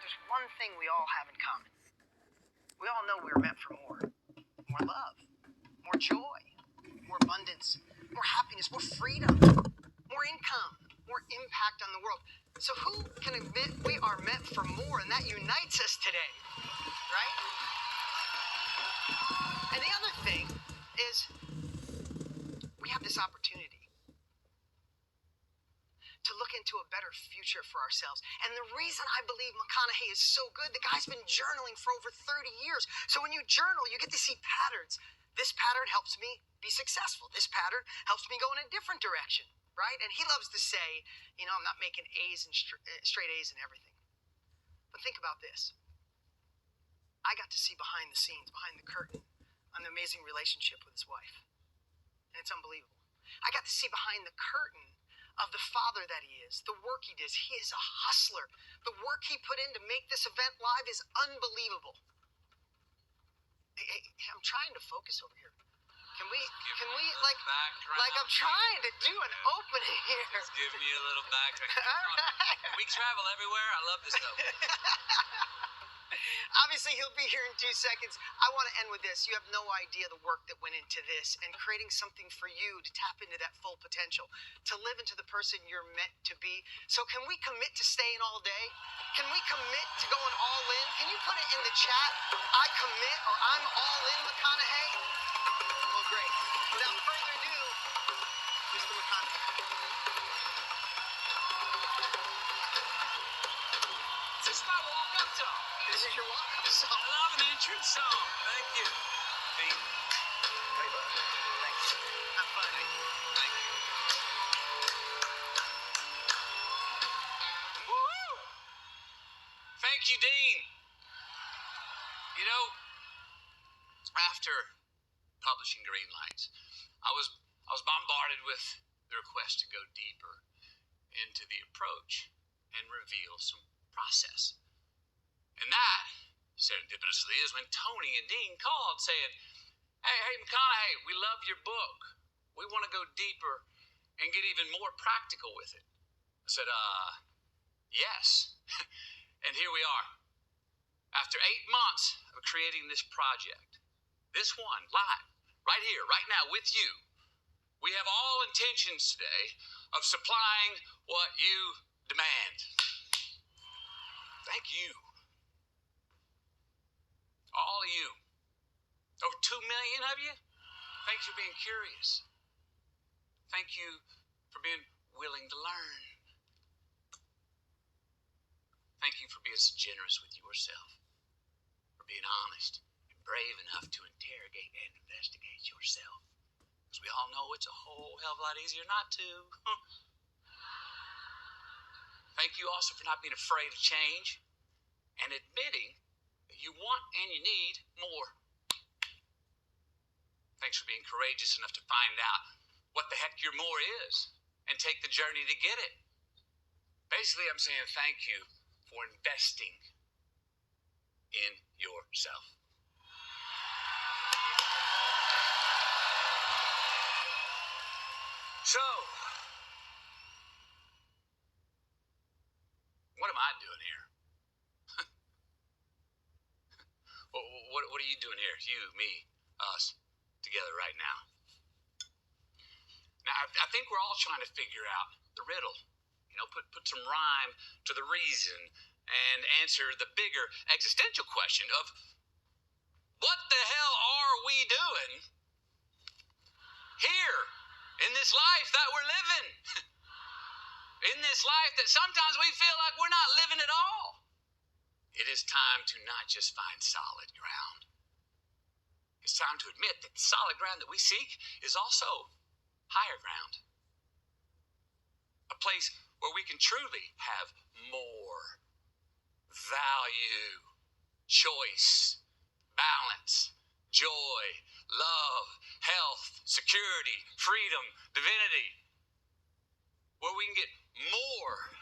there's one thing we all have in common. We all know we were meant for more. More love, more joy, more abundance, more happiness, more freedom, more income, more impact on the world. So who can admit we are meant for more, and that unites us today, right? And the other thing is we have this opportunity to look into a better future for ourselves. And the reason I believe McConaughey is so good, the guy's been journaling for over 30 years. So when you journal, you get to see patterns. This pattern helps me be successful. This pattern helps me go in a different direction, right? And he loves to say, I'm not making A's and straight A's and everything. But think about this. I got to see behind the scenes, behind the curtain, on the amazing relationship with his wife. And it's unbelievable. I got to see behind the curtain of the father that he is, the work he does. He is a hustler. The work he put in to make this event live is unbelievable. Hey, I'm trying to focus over here. Can we I'm trying to do an opening here. Just give me a little backtrack. All right. We travel everywhere. I love this stuff. Obviously, he'll be here in 2 seconds. I want to end with this. You have no idea the work that went into this and creating something for you to tap into that full potential, to live into the person you're meant to be. So can we commit to staying all day? Can we commit to going all in? Can you put it in the chat? I commit, or I'm all in, McConaughey? Oh, great. Without further ado, Mr. McConaughey. This is my walk-up song. This is your walk-up song. I love an entrance song. Thank you. Hey. Hey, bud. Thanks. Have fun. Thank you. Woo! Thank you, Dean. After publishing Green Lights, I was bombarded with the request to go deeper into the approach and reveal some process. And that, serendipitously, is when Tony and Dean called saying, hey, McConaughey, we love your book. We want to go deeper and get even more practical with it. I said, yes. And here we are. After 8 months of creating this project, this one, live, right here, right now, with you, we have all intentions today of supplying what you demand. Thank you. All of you. Over 2 million of you. Thanks for being curious. Thank you for being willing to learn. Thank you for being so generous with yourself. For being honest and brave enough to interrogate and investigate yourself. Because we all know it's a whole hell of a lot easier not to. Thank you also for not being afraid of change and admitting that you want and you need more. Thanks for being courageous enough to find out what the heck your more is and take the journey to get it. Basically, I'm saying thank you for investing in yourself. So, what am I doing here? What are you doing here? You, me, us, together right now. Now, I think we're all trying to figure out the riddle. Put some rhyme to the reason and answer the bigger existential question of what the hell are we doing here in this life that we're living? In this life that sometimes we feel like we're not living at all. It is time to not just find solid ground. It's time to admit that the solid ground that we seek is also higher ground. A place where we can truly have more value, choice, balance, joy, love, health, security, freedom, divinity. Where we can get more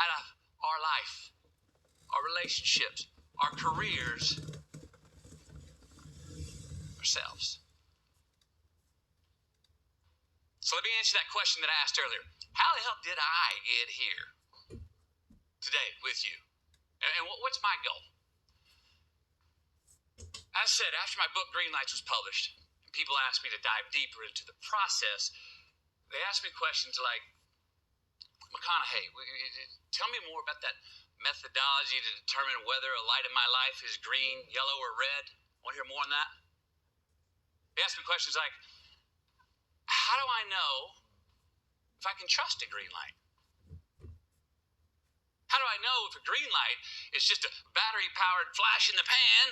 out of our life, our relationships, our careers, ourselves. So let me answer that question that I asked earlier. How the hell did I get here today with you And what's my goal? As I said, after my book Green Lights was published, and people asked me to dive deeper into the process, they asked me questions like, McConaughey, tell me more about that methodology to determine whether a light in my life is green, yellow, or red. Want to hear more on that? They asked me questions like, how do I know if I can trust a green light? How do I know if a green light is just a battery-powered flash in the pan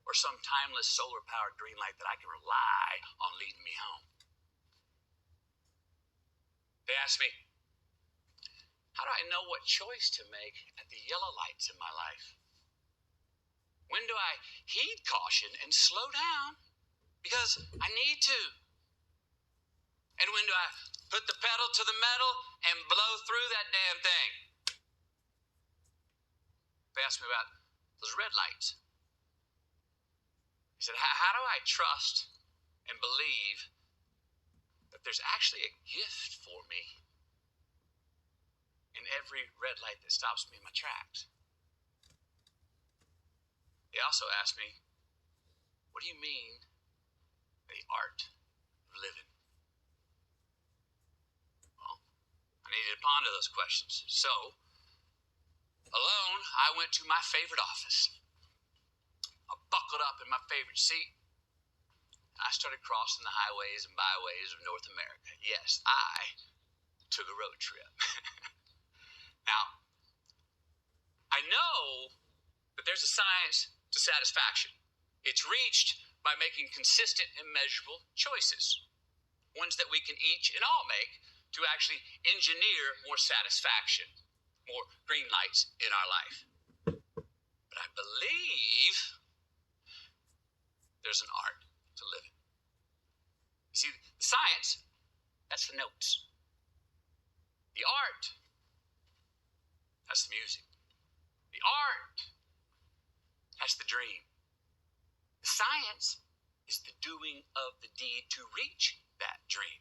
or some timeless solar-powered green light that I can rely on leading me home? They asked me, how do I know what choice to make at the yellow lights in my life? When do I heed caution and slow down because I need to? And when do I put the pedal to the metal and blow through that damn thing? They asked me about those red lights. He said, how do I trust and believe that there's actually a gift for me in every red light that stops me in my tracks? He also asked me, what do you mean the art of living? Well, I needed to ponder those questions. So, alone, I went to my favorite office. I buckled up in my favorite seat. I started crossing the highways and byways of North America. Yes, I took a road trip. Now, I know that there's a science to satisfaction. It's reached by making consistent and measurable choices, ones that we can each and all make to actually engineer more satisfaction, more green lights in our life. But I believe there's an art to living. You see, the science, that's the notes. The art, that's the music. The art, that's the dream. The science is the doing of the deed to reach that dream.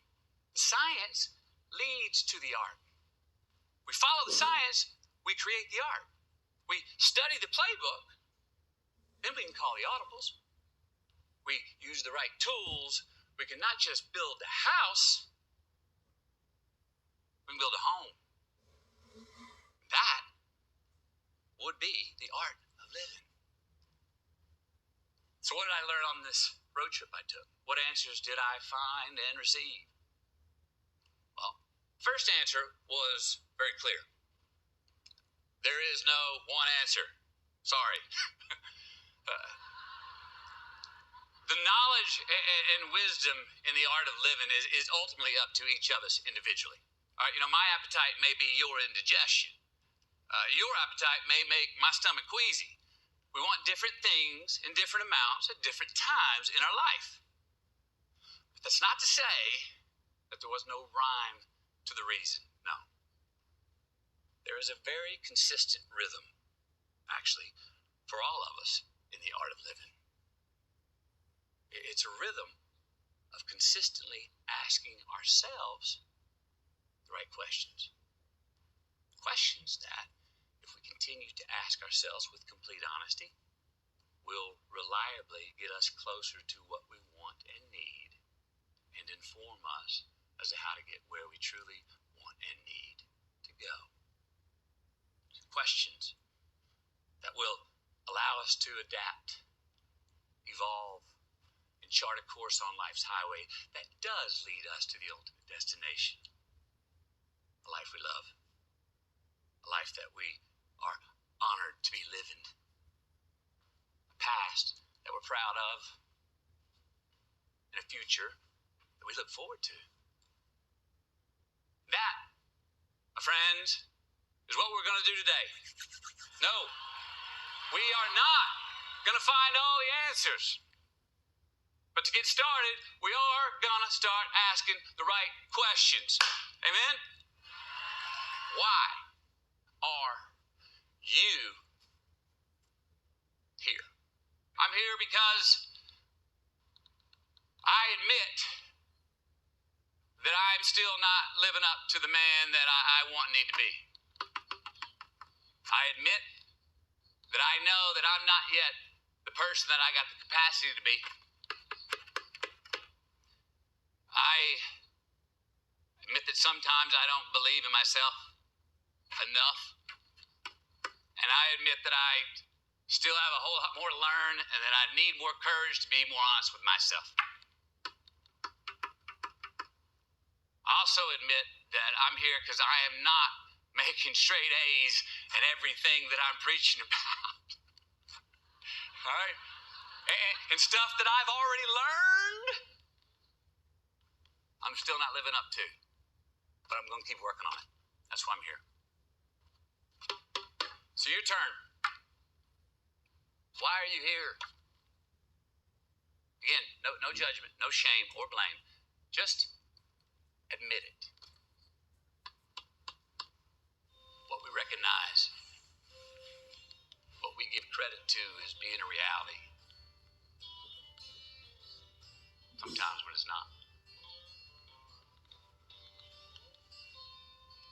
The science leads to the art. We follow the science, we create the art. We study the playbook, then we can call the audibles. We use the right tools, we can not just build a house, we can build a home. That would be the art of living. So what did I learn on this road trip I took? What answers did I find and receive? Well, first answer was very clear. There is no one answer. Sorry. The knowledge and wisdom in the art of living is ultimately up to each of us individually. All right, my appetite may be your indigestion. Your appetite may make my stomach queasy. We want different things in different amounts at different times in our life. But that's not to say that there was no rhyme to the reason. No. There is a very consistent rhythm, actually, for all of us in the art of living. It's a rhythm of consistently asking ourselves the right questions. Questions that, if we continue to ask ourselves with complete honesty, will reliably get us closer to what we want and need and inform us as to how to get where we truly want and need to go. Questions that will allow us to adapt, evolve, and chart a course on life's highway that does lead us to the ultimate destination, a life we love, a life that we are honored to be living, a past that we're proud of, and a future that we look forward to. That, my friends, is what we're going to do today. No, we are not going to find all the answers. But to get started, we are going to start asking the right questions. Amen? Why are you here? I'm here because I admit that I'm still not living up to the man that I want and need to be. I admit that I know that I'm not yet the person that I got the capacity to be. I admit that sometimes I don't believe in myself enough. And I admit that I still have a whole lot more to learn and that I need more courage to be more honest with myself. I also admit that I'm here because I am not making straight A's in everything that I'm preaching about. All right? And stuff that I've already learned, I'm still not living up to. But I'm going to keep working on it. That's why I'm here. So your turn. Why are you here? Again, no judgment, no shame or blame. Just admit it. What we recognize, what we give credit to as being a reality. Sometimes when it's not.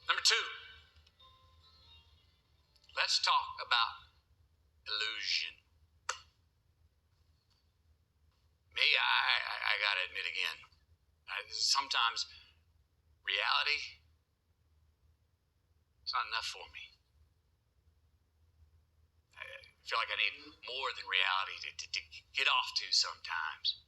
Number 2, let's talk about illusion. Me, I gotta admit again, sometimes reality, it's not enough for me. I feel like I need more than reality to get off to sometimes.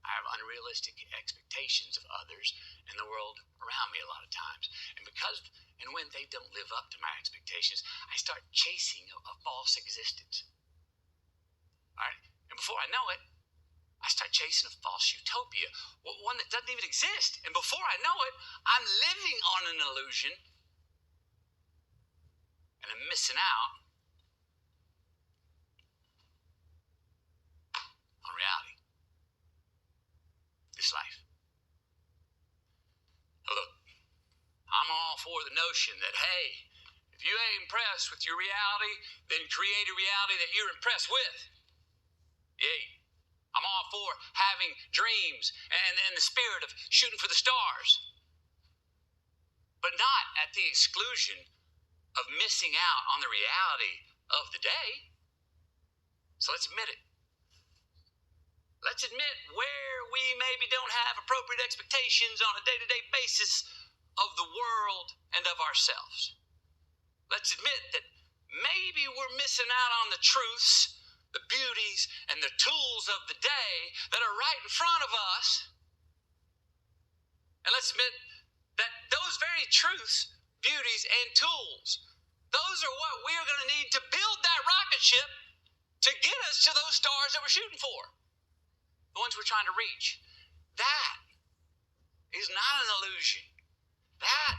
I have unrealistic expectations of others and the world around me a lot of times. And because and when they don't live up to my expectations, I start chasing a false existence. All right? And before I know it, I start chasing a false utopia, one that doesn't even exist. And before I know it, I'm living on an illusion and I'm missing out on reality. This life. Now look, I'm all for the notion that, hey, if you ain't impressed with your reality, then create a reality that you're impressed with. Yay. I'm all for having dreams and the spirit of shooting for the stars. But not at the exclusion of missing out on the reality of the day. So let's admit it. Let's admit where we maybe don't have appropriate expectations on a day-to-day basis of the world and of ourselves. Let's admit that maybe we're missing out on the truths, the beauties, and the tools of the day that are right in front of us. And let's admit that those very truths, beauties, and tools, those are what we are going to need to build that rocket ship to get us to those stars that we're shooting for. The ones we're trying to reach. That is not an illusion. That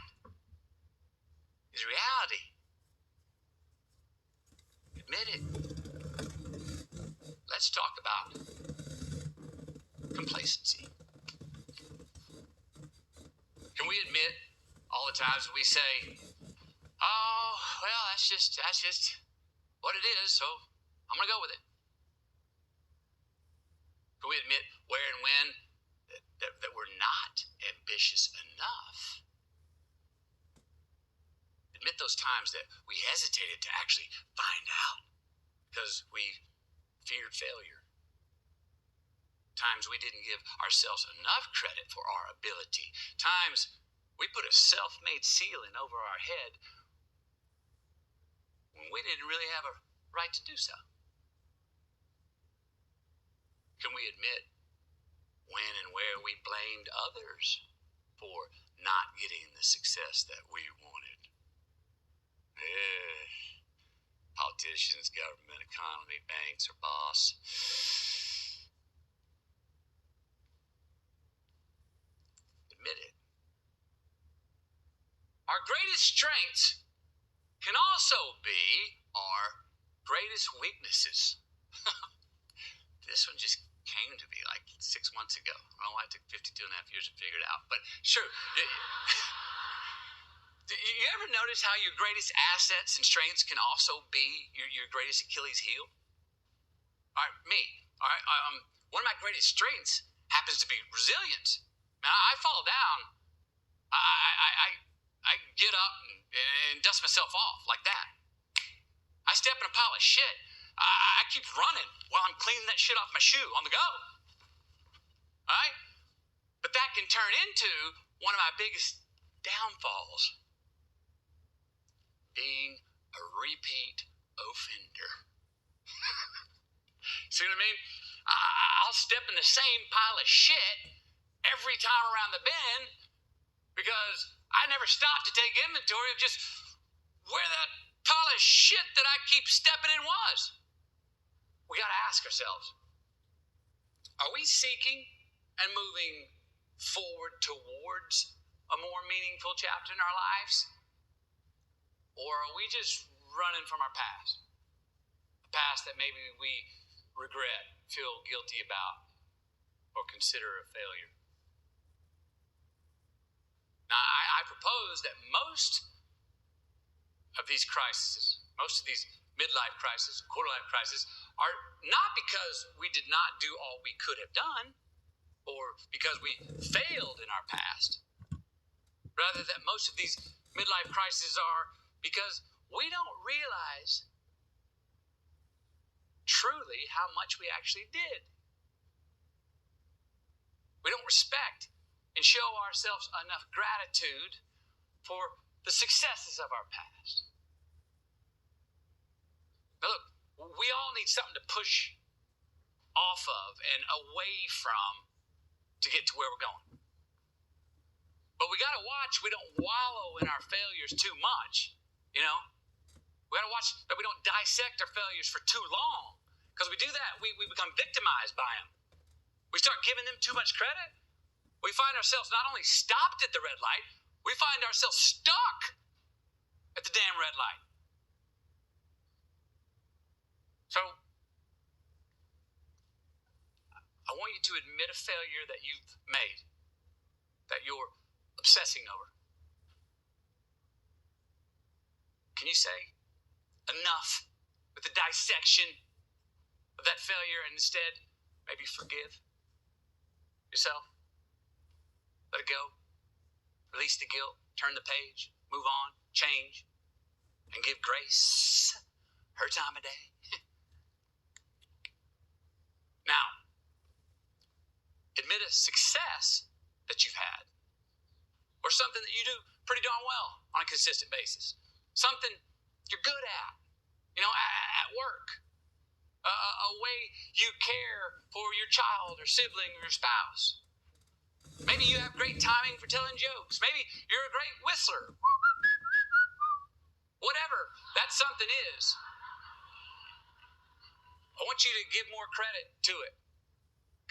is reality. Admit it. Let's talk about complacency. Can we admit all the times that we say, oh, well, that's just what it is, so I'm going to go with it? Can we admit where and when that we're not ambitious enough? Admit those times that we hesitated to actually find out because we feared failure. Times we didn't give ourselves enough credit for our ability. Times we put a self-made ceiling over our head when we didn't really have a right to do so. Can we admit when and where we blamed others for not getting the success that we wanted? Politicians, government, economy, banks, or boss. Admit it. Our greatest strengths can also be our greatest weaknesses. This one just came to me like 6 months ago. I don't know why it took 52 and a half years to figure it out, but sure. You ever notice how your greatest assets and strengths can also be your greatest Achilles heel? All right, me. All right, one of my greatest strengths happens to be resilience. Now, I fall down, I get up and dust myself off like that. I step in a pile of shit. I keep running while I'm cleaning that shit off my shoe on the go. All right? But that can turn into one of my biggest downfalls. Being a repeat offender. See what I mean? I'll step in the same pile of shit every time around the bend because I never stop to take inventory of just where that pile of shit that I keep stepping in was. We got to ask ourselves, are we seeking and moving forward towards a more meaningful chapter in our lives? Or are we just running from our past? A past that maybe we regret, feel guilty about, or consider a failure. Now, I propose that most of these crises, most of these midlife crises, quarter-life crises, are not because we did not do all we could have done, or because we failed in our past. Rather, that most of these midlife crises are because we don't realize truly how much we actually did. We don't respect and show ourselves enough gratitude for the successes of our past. Now look, we all need something to push off of and away from to get to where we're going. But we got to watch we don't wallow in our failures too much, you know? We got to watch that we don't dissect our failures for too long. Because we do that, we become victimized by them. We start giving them too much credit. We find ourselves not only stopped at the red light, we find ourselves stuck at the damn red light. So, I want you to admit a failure that you've made, that you're obsessing over. Can you say enough with the dissection of that failure and instead maybe forgive yourself? Let it go. Release the guilt. Turn the page. Move on. Change. And give grace her time of day. Now, admit a success that you've had, or something that you do pretty darn well on a consistent basis. Something you're good at, you know, at work. A way you care for your child or sibling or your spouse. Maybe you have great timing for telling jokes. Maybe you're a great whistler. Whatever that something is, I want you to give more credit to it.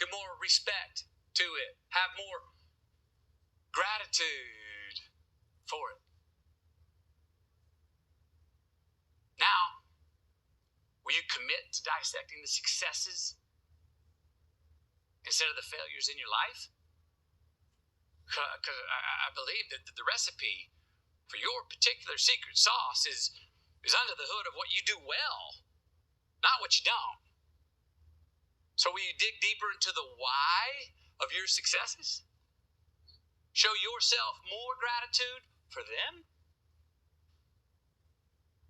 Give more respect to it. Have more gratitude for it. Now, will you commit to dissecting the successes instead of the failures in your life? Because I believe that the recipe for your particular secret sauce is under the hood of what you do well, not what you don't. So will you dig deeper into the why of your successes? Show yourself more gratitude for them?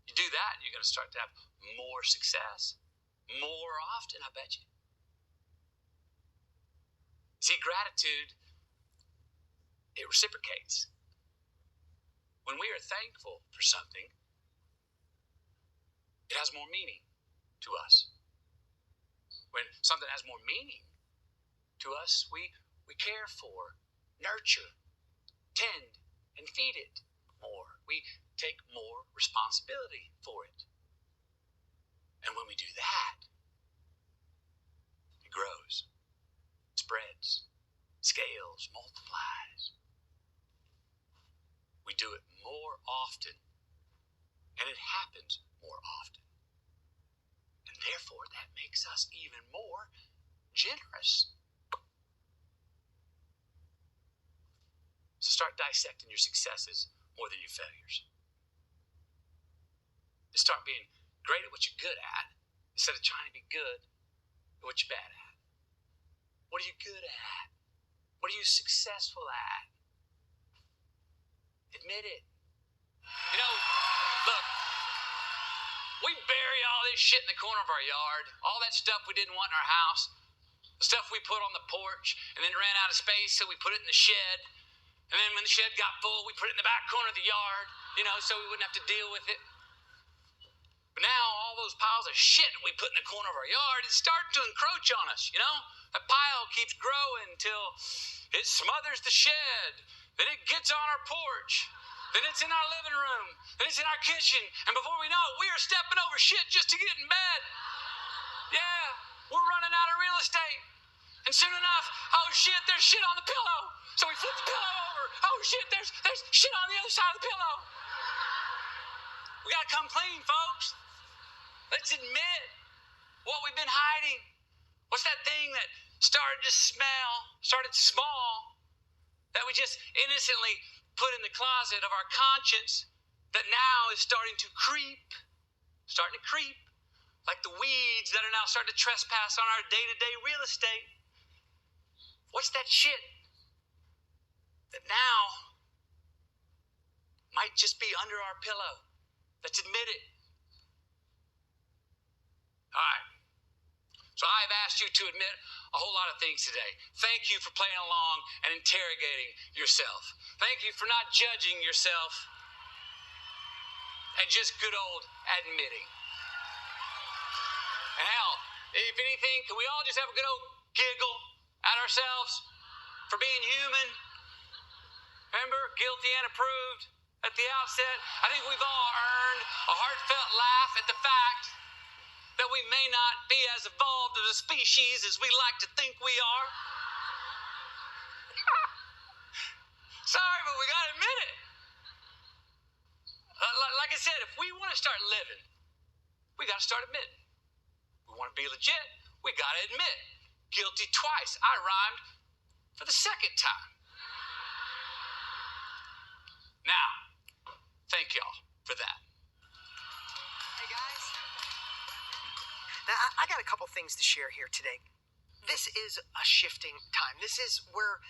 You do that, you're going to start to have more success more often, I bet you. See, gratitude, it reciprocates. When we are thankful for something, it has more meaning to us. When something has more meaning to us, we care for, nurture, tend, and feed it more. We take more responsibility for it. And when we do that, it grows, spreads, scales, multiplies. We do it more often, and it happens more often. And therefore, that makes us even more generous. So start dissecting your successes more than your failures. And start being great at what you're good at instead of trying to be good at what you're bad at. What are you good at? What are you successful at? Admit it. You know, look, We bury all this shit in the corner of our yard, all that stuff we didn't want in our house, the stuff we put on the porch and then ran out of space, so we put it in the shed. And then when the shed got full, we put it in the back corner of the yard, so we wouldn't have to deal with it. But now all those piles of shit we put in the corner of our yard is starting to encroach on us, That pile keeps growing until it smothers the shed. Then it gets on our porch. Then it's in our living room. Then it's in our kitchen. And before we know it, we are stepping over shit just to get in bed. Yeah, we're running out of real estate. And soon enough, oh shit, there's shit on the pillow. So we flip the pillow over. Oh shit, there's shit on the other side of the pillow. We gotta come clean, folks. Let's admit what we've been hiding. What's that thing that started small, that we just innocently put in the closet of our conscience, that now is starting to creep, like the weeds that are now starting to trespass on our day-to-day real estate. What's that shit that now might just be under our pillow? Let's admit it. All right. So I've asked you to admit a whole lot of things today. Thank you for playing along and interrogating yourself. Thank you for not judging yourself and just good old admitting. And hell, if anything, can we all just have a good old giggle at ourselves for being human? Remember, guilty and approved at the outset? I think we've all earned a heartfelt laugh at the fact that we may not be as evolved as a species as we like to think we are. Sorry, but we gotta admit it. Like I said, if we want to start living, we gotta start admitting. We want to be legit, we gotta admit. Guilty twice. I rhymed for the second time. Now, thank y'all for that. Hey guys. Now, I got a couple things to share here today. This is a shifting time. This is where,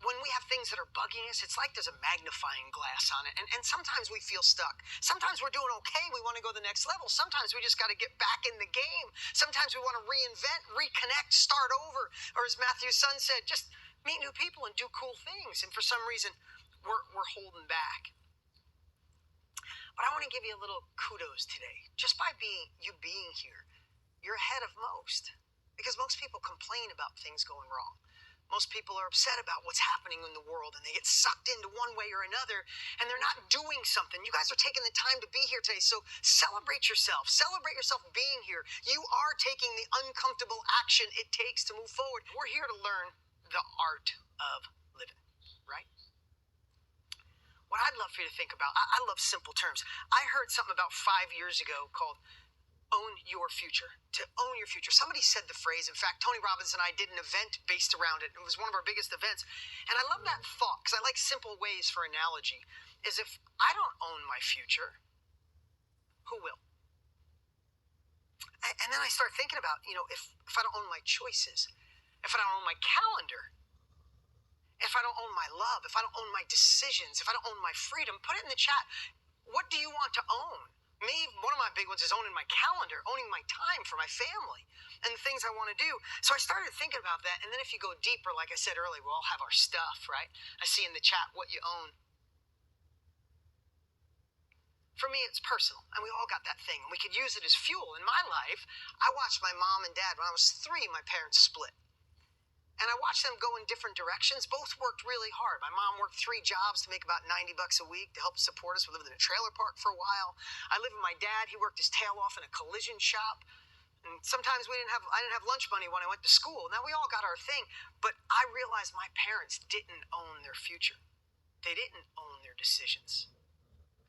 when we have things that are bugging us, it's like there's a magnifying glass on it. And sometimes we feel stuck. Sometimes we're doing okay. We want to go to the next level. Sometimes we just got to get back in the game. Sometimes we want to reinvent, reconnect, start over. Or as Matthew's son said, just meet new people and do cool things. And for some reason, we're holding back. But I want to give you a little kudos today. Just by being here, you're ahead of most, because most people complain about things going wrong. Most people are upset about what's happening in the world, and they get sucked into one way or another, and they're not doing something. You guys are taking the time to be here today, so celebrate yourself. Celebrate yourself being here. You are taking the uncomfortable action it takes to move forward. We're here to learn the art of living, right? What I'd love for you to think about, I love simple terms. I heard something about 5 years ago called own your future, to own your future. Somebody said the phrase. In fact, Tony Robbins and I did an event based around it. It was one of our biggest events. And I love that thought, because I like simple ways for analogy, is if I don't own my future, who will? And then I start thinking about, if I don't own my choices, if I don't own my calendar, if I don't own my love, if I don't own my decisions, if I don't own my freedom, put it in the chat. What do you want to own? Me, one of my big ones is owning my calendar, owning my time for my family and the things I want to do. So I started thinking about that. And then if you go deeper, like I said earlier, we all have our stuff, right? I see in the chat what you own. For me, it's personal, and we all got that thing, and we could use it as fuel. In my life, I watched my mom and dad. When I was 3, my parents split. And I watched them go in different directions. Both worked really hard. My mom worked 3 jobs to make about $90 a week to help support us. We lived in a trailer park for a while. I lived with my dad. He worked his tail off in a collision shop. And sometimes I didn't have lunch money when I went to school. Now we all got our thing. But I realized my parents didn't own their future. They didn't own their decisions.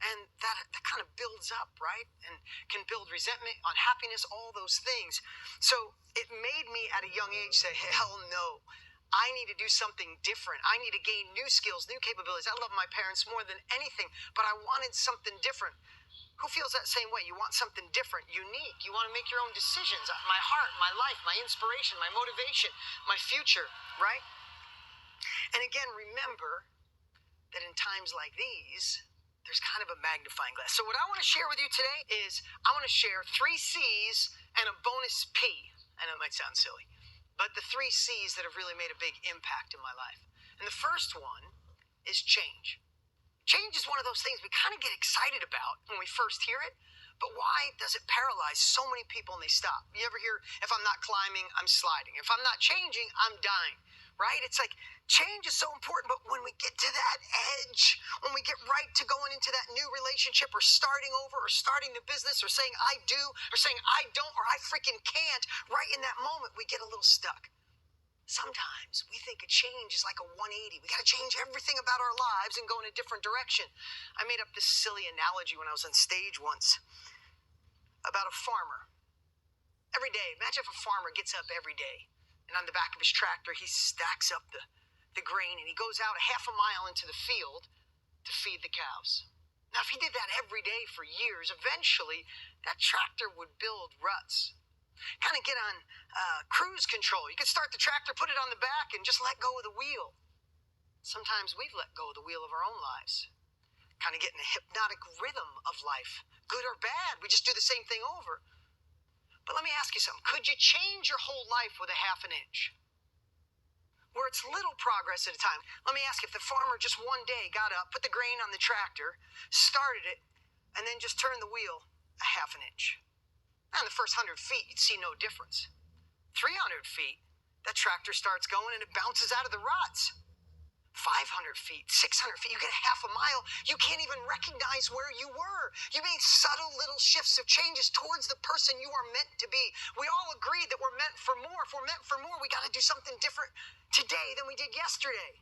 And that kind of builds up, right? And can build resentment, unhappiness, all those things. So it made me at a young age say, hell no. I need to do something different. I need to gain new skills, new capabilities. I love my parents more than anything, but I wanted something different. Who feels that same way? You want something different, unique. You want to make your own decisions. My heart, my life, my inspiration, my motivation, my future, right? And again, remember that in times like these, there's kind of a magnifying glass. So what I want to share with you today is I want to share 3 C's and a bonus P. I know it might sound silly, but the 3 C's that have really made a big impact in my life. And the first one is change. Change is one of those things we kind of get excited about when we first hear it, but why does it paralyze so many people and they stop? You ever hear, if I'm not climbing, I'm sliding. If I'm not changing, I'm dying, right? It's like change is so important, but when we get to that edge, when we get right to going into that new relationship or starting over or starting the business or saying I do or saying I don't or I freaking can't, right in that moment, we get a little stuck. Sometimes we think a change is like a 180. We got to change everything about our lives and go in a different direction. I made up this silly analogy when I was on stage once about a farmer. Every day, imagine if a farmer gets up every day and on the back of his tractor, he stacks up the grain and he goes out a half a mile into the field to feed the cows. Now, if he did that every day for years, eventually that tractor would build ruts. Kind of get on cruise control. You could start the tractor, put it on the back, and just let go of the wheel. Sometimes we've let go of the wheel of our own lives. Kind of get in a hypnotic rhythm of life. Good or bad, we just do the same thing over. But let me ask you something. Could you change your whole life with a half an inch? Where it's little progress at a time. Let me ask you, if the farmer just one day got up, put the grain on the tractor, started it, and then just turned the wheel a half an inch. Now, in the first 100 feet, you'd see no difference. 300 feet, that tractor starts going and it bounces out of the ruts. 500 feet, 600 feet, you get a half a mile, you can't even recognize where you were. You made subtle little shifts of changes towards the person you are meant to be. We all agree that we're meant for more. If we're meant for more, we got to do something different today than we did yesterday.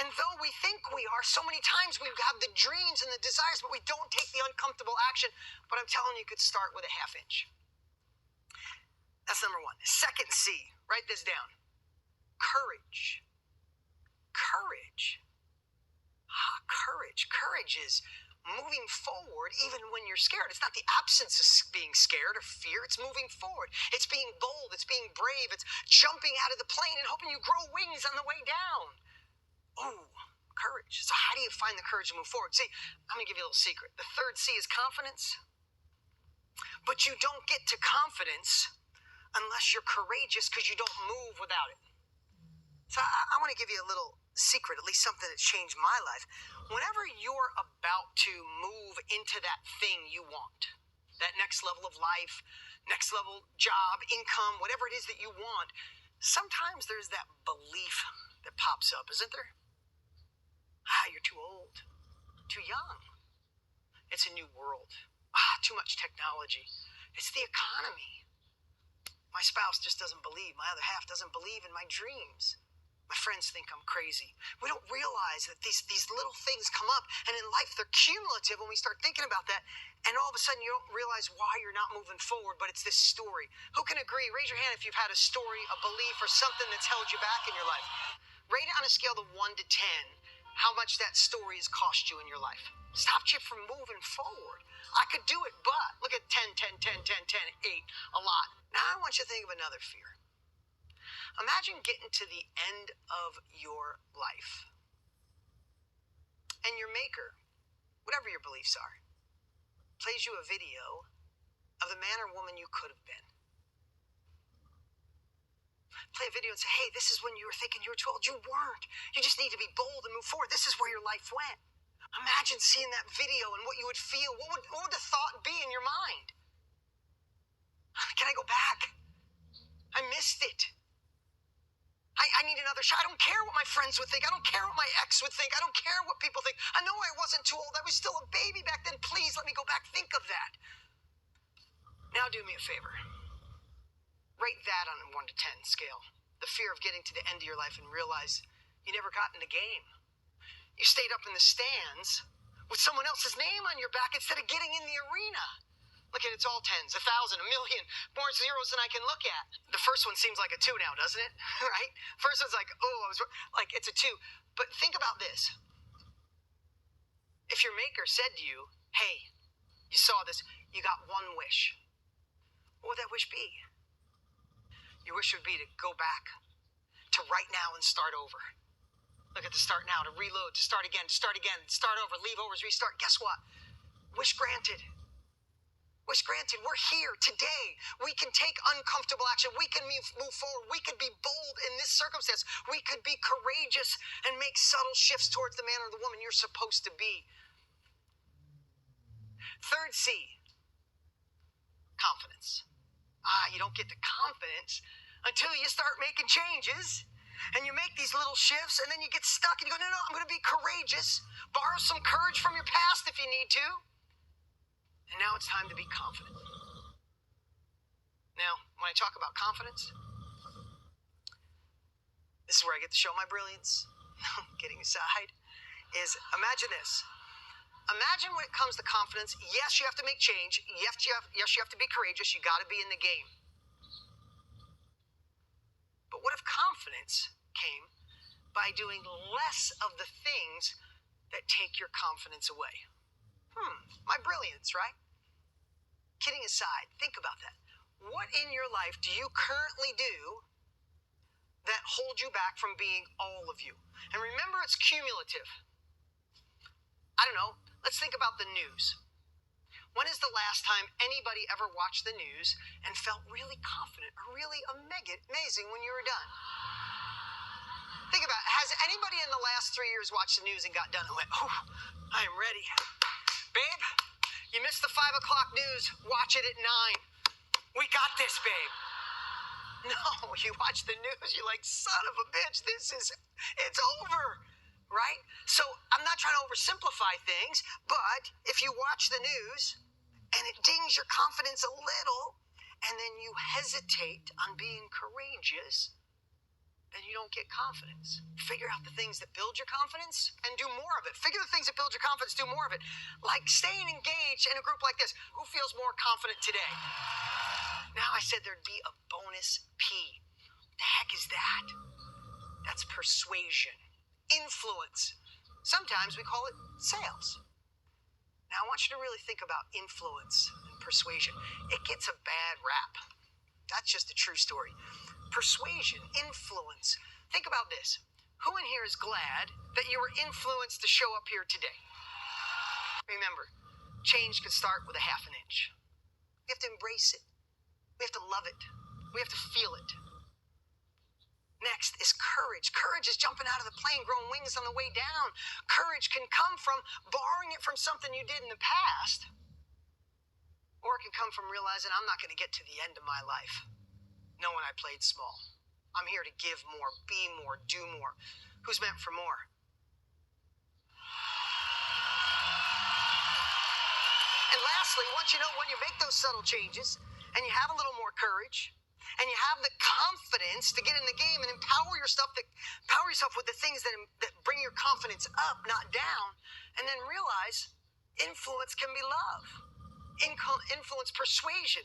And though we think we are, so many times we have the dreams and the desires, but we don't take the uncomfortable action. But I'm telling you, you could start with a half inch. That's number 1. Second C, write this down. Courage. Courage. Courage. Courage is moving forward even when you're scared. It's not the absence of being scared or fear. It's moving forward. It's being bold. It's being brave. It's jumping out of the plane and hoping you grow wings on the way down. Oh, courage. So how do you find the courage to move forward? See, I'm going to give you a little secret. The third C is confidence. But you don't get to confidence unless you're courageous, because you don't move without it. So I want to give you a little secret, at least something that's changed my life. Whenever you're about to move into that thing you want, that next level of life, next level job, income, whatever it is that you want, sometimes there's that belief that pops up, isn't there? You're too old, too young. It's a new world. Too much technology. It's the economy. My spouse just doesn't believe. My other half doesn't believe in my dreams. My friends think I'm crazy. We don't realize that these little things come up, and in life they're cumulative when we start thinking about that, and all of a sudden you don't realize why you're not moving forward, but it's this story. Who can agree? Raise your hand if you've had a story, a belief, or something that's held you back in your life. Rate it on a scale of 1 to 10. How much that story has cost you in your life. Stopped you from moving forward. I could do it, but look at 10, 10, 10, 10, 10, 8, a lot. Now I want you to think of another fear. Imagine getting to the end of your life. And your maker, whatever your beliefs are, plays you a video of the man or woman you could have been. Play a video and say, hey, this is when you were thinking you were too old. You weren't. You just need to be bold and move forward. This is where your life went. Imagine seeing that video and what you would feel. What would the thought be in your mind? Can I go back? I missed it. I need another shot. I don't care what my friends would think. I don't care what my ex would think. I don't care what people think. I know I wasn't too old. I was still a baby back then. Please let me go back. Think of that. Now do me a favor. Rate that on a 1 to 10 scale. The fear of getting to the end of your life and realize you never got in the game. You stayed up in the stands with someone else's name on your back instead of getting in the arena. Look at it, it's all 10s, 1,000, a million, more zeros than I can look at. The first one seems like a 2 now, doesn't it? Right? First one's like, oh, I was like, it's a 2. But think about this. If your maker said to you, hey, you saw this, you got one wish. What would that wish be? Your wish would be to go back to right now and start over. Look at the start now, to reload, to start again, start over, leave over, restart. Guess what? Wish granted. Wish granted. We're here today. We can take uncomfortable action. We can move forward. We can be bold in this circumstance. We could be courageous and make subtle shifts towards the man or the woman you're supposed to be. Third C, confidence. You don't get the confidence until you start making changes and you make these little shifts, and then you get stuck and you go, no, I'm going to be courageous. Borrow some courage from your past if you need to. And now it's time to be confident. Now, when I talk about confidence, this is where I get to show my brilliance. Kidding aside, is imagine this. Imagine when it comes to confidence, yes, you have to make change. Yes, you have to be courageous. You got to be in the game. But what if confidence came by doing less of the things that take your confidence away? My brilliance, right? Kidding aside, think about that. What in your life do you currently do that hold you back from being all of you? And remember, it's cumulative. I don't know. Let's think about the news. When is the last time anybody ever watched the news and felt really confident or really amazing when you were done? Think about it. Has anybody in the last 3 years watched the news and got done and went, oh, I am ready? Babe, you missed the 5 o'clock news. Watch it at 9. We got this, babe. No, you watch the news, you're like, son of a bitch, it's over, right? So I'm not trying to oversimplify things, but if you watch the news and it dings your confidence a little, and then you hesitate on being courageous, then you don't get confidence. Figure out the things that build your confidence and do more of it. Figure the things that build your confidence, do more of it. Like staying engaged in a group like this. Who feels more confident today? Now I said there'd be a bonus P. What the heck is that? That's persuasion. Influence. Sometimes we call it sales. Now I want you to really think about influence and persuasion. It gets a bad rap. That's just a true story. Persuasion, influence. Think about this. Who in here is glad that you were influenced to show up here today? Remember, change can start with a half an inch. We have to embrace it. We have to love it. We have to feel it. Next is courage. Courage is jumping out of the plane, growing wings on the way down. Courage can come from borrowing it from something you did in the past, or it can come from realizing I'm not going to get to the end of my life knowing I played small. I'm here to give more, be more, do more. Who's meant for more? And lastly, once you make those subtle changes and you have a little more courage and you have the confidence to get in the game and empower yourself with the things that bring your confidence up, not down, and then realize influence can be love. Influence, persuasion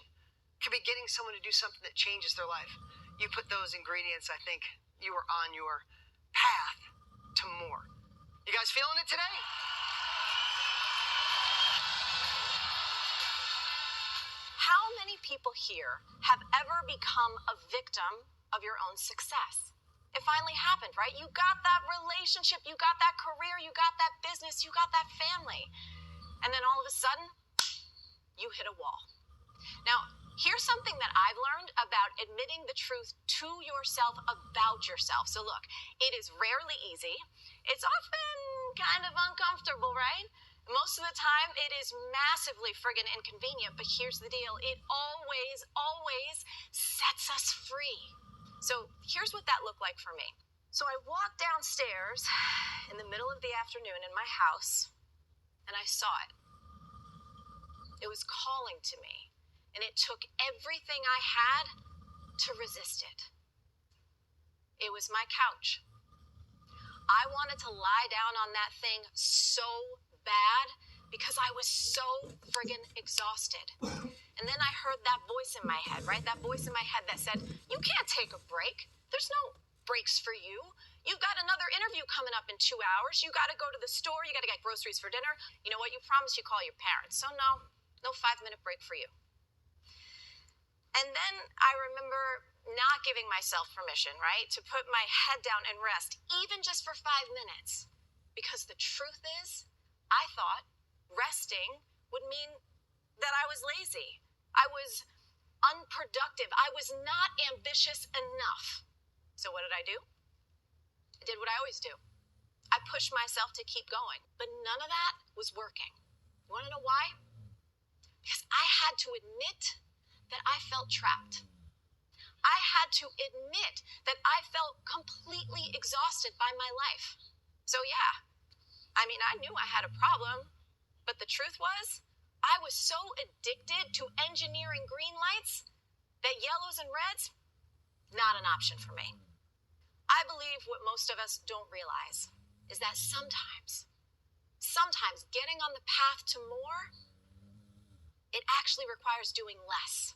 can be getting someone to do something that changes their life. You put those ingredients, I think you are on your path to more. You guys feeling it today? How many people here have ever become a victim of your own success? It finally happened, right? You got that relationship, you got that career, you got that business, you got that family. And then all of a sudden, you hit a wall. Now, here's something that I've learned about admitting the truth to yourself about yourself. So look, it is rarely easy. It's often kind of uncomfortable, right? Most of the time, it is massively friggin' inconvenient, but here's the deal. It always, always sets us free. So here's what that looked like for me. So I walked downstairs in the middle of the afternoon in my house, and I saw it. It was calling to me. And it took everything I had to resist it. It was my couch. I wanted to lie down on that thing so bad because I was so friggin' exhausted. And then I heard that voice in my head, right? That voice in my head that said, you can't take a break. There's no breaks for you. You've got another interview coming up in 2 hours. You got to go to the store. You got to get groceries for dinner. You know what? You promised you call your parents. So no 5-minute break for you. And then I remember not giving myself permission, right, to put my head down and rest, even just for 5 minutes. Because the truth is, I thought resting would mean that I was lazy. I was unproductive. I was not ambitious enough. So what did I do? I did what I always do. I pushed myself to keep going, but none of that was working. You want to know why? Because I had to admit that I felt trapped. I had to admit that I felt completely exhausted by my life. So yeah, I mean, I knew I had a problem, but the truth was, I was so addicted to engineering green lights that yellows and reds, not an option for me. I believe what most of us don't realize is that sometimes getting on the path to more, it actually requires doing less.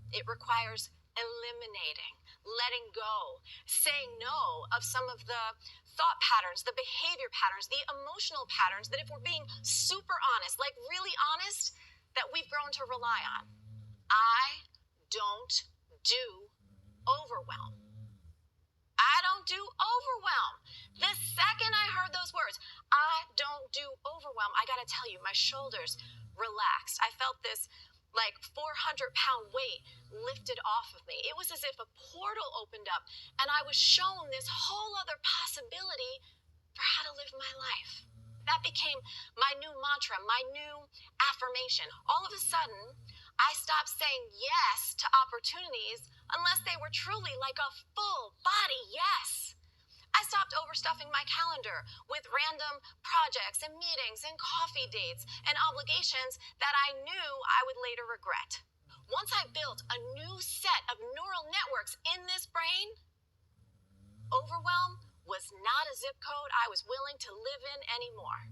It requires eliminating, letting go, saying no of some of the thought patterns, the behavior patterns, the emotional patterns that, if we're being super honest, like really honest, that we've grown to rely on. I don't do overwhelm. I don't do overwhelm. The second I heard those words, I don't do overwhelm, I gotta tell you, my shoulders relaxed. I felt this like 400-pound weight lifted off of me. It was as if a portal opened up and I was shown this whole other possibility for how to live my life. That became my new mantra, my new affirmation. All of a sudden, I stopped saying yes to opportunities unless they were truly like a full body yes. I stopped overstuffing my calendar with random projects and meetings and coffee dates and obligations that I knew I would later regret. Once I built a new set of neural networks in this brain, overwhelm was not a zip code I was willing to live in anymore.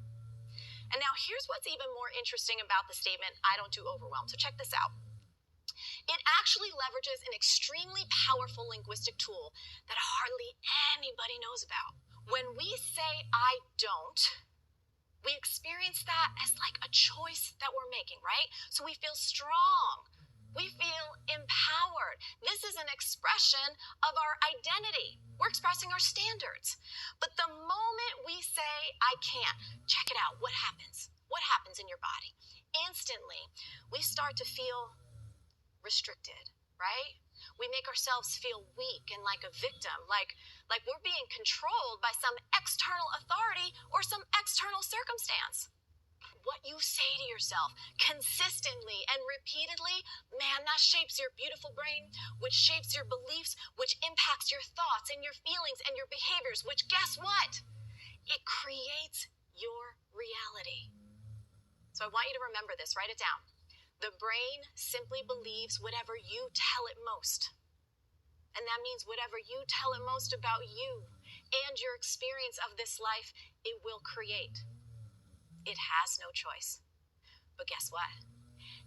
And now here's what's even more interesting about the statement, I don't do overwhelm. So check this out. It actually leverages an extremely powerful linguistic tool that hardly anybody knows about. When we say I don't, we experience that as like a choice that we're making, right? So we feel strong. We feel empowered. This is an expression of our identity. We're expressing our standards. But the moment we say I can't, check it out. What happens? What happens in your body? Instantly, we start to feel restricted, right? We make ourselves feel weak and like a victim, like we're being controlled by some external authority or some external circumstance. What you say to yourself consistently and repeatedly, man, that shapes your beautiful brain, which shapes your beliefs, which impacts your thoughts and your feelings and your behaviors, which, guess what? It creates your reality. So I want you to remember this, write it down. The brain simply believes whatever you tell it most. And that means whatever you tell it most about you and your experience of this life, it will create. It has no choice. But guess what?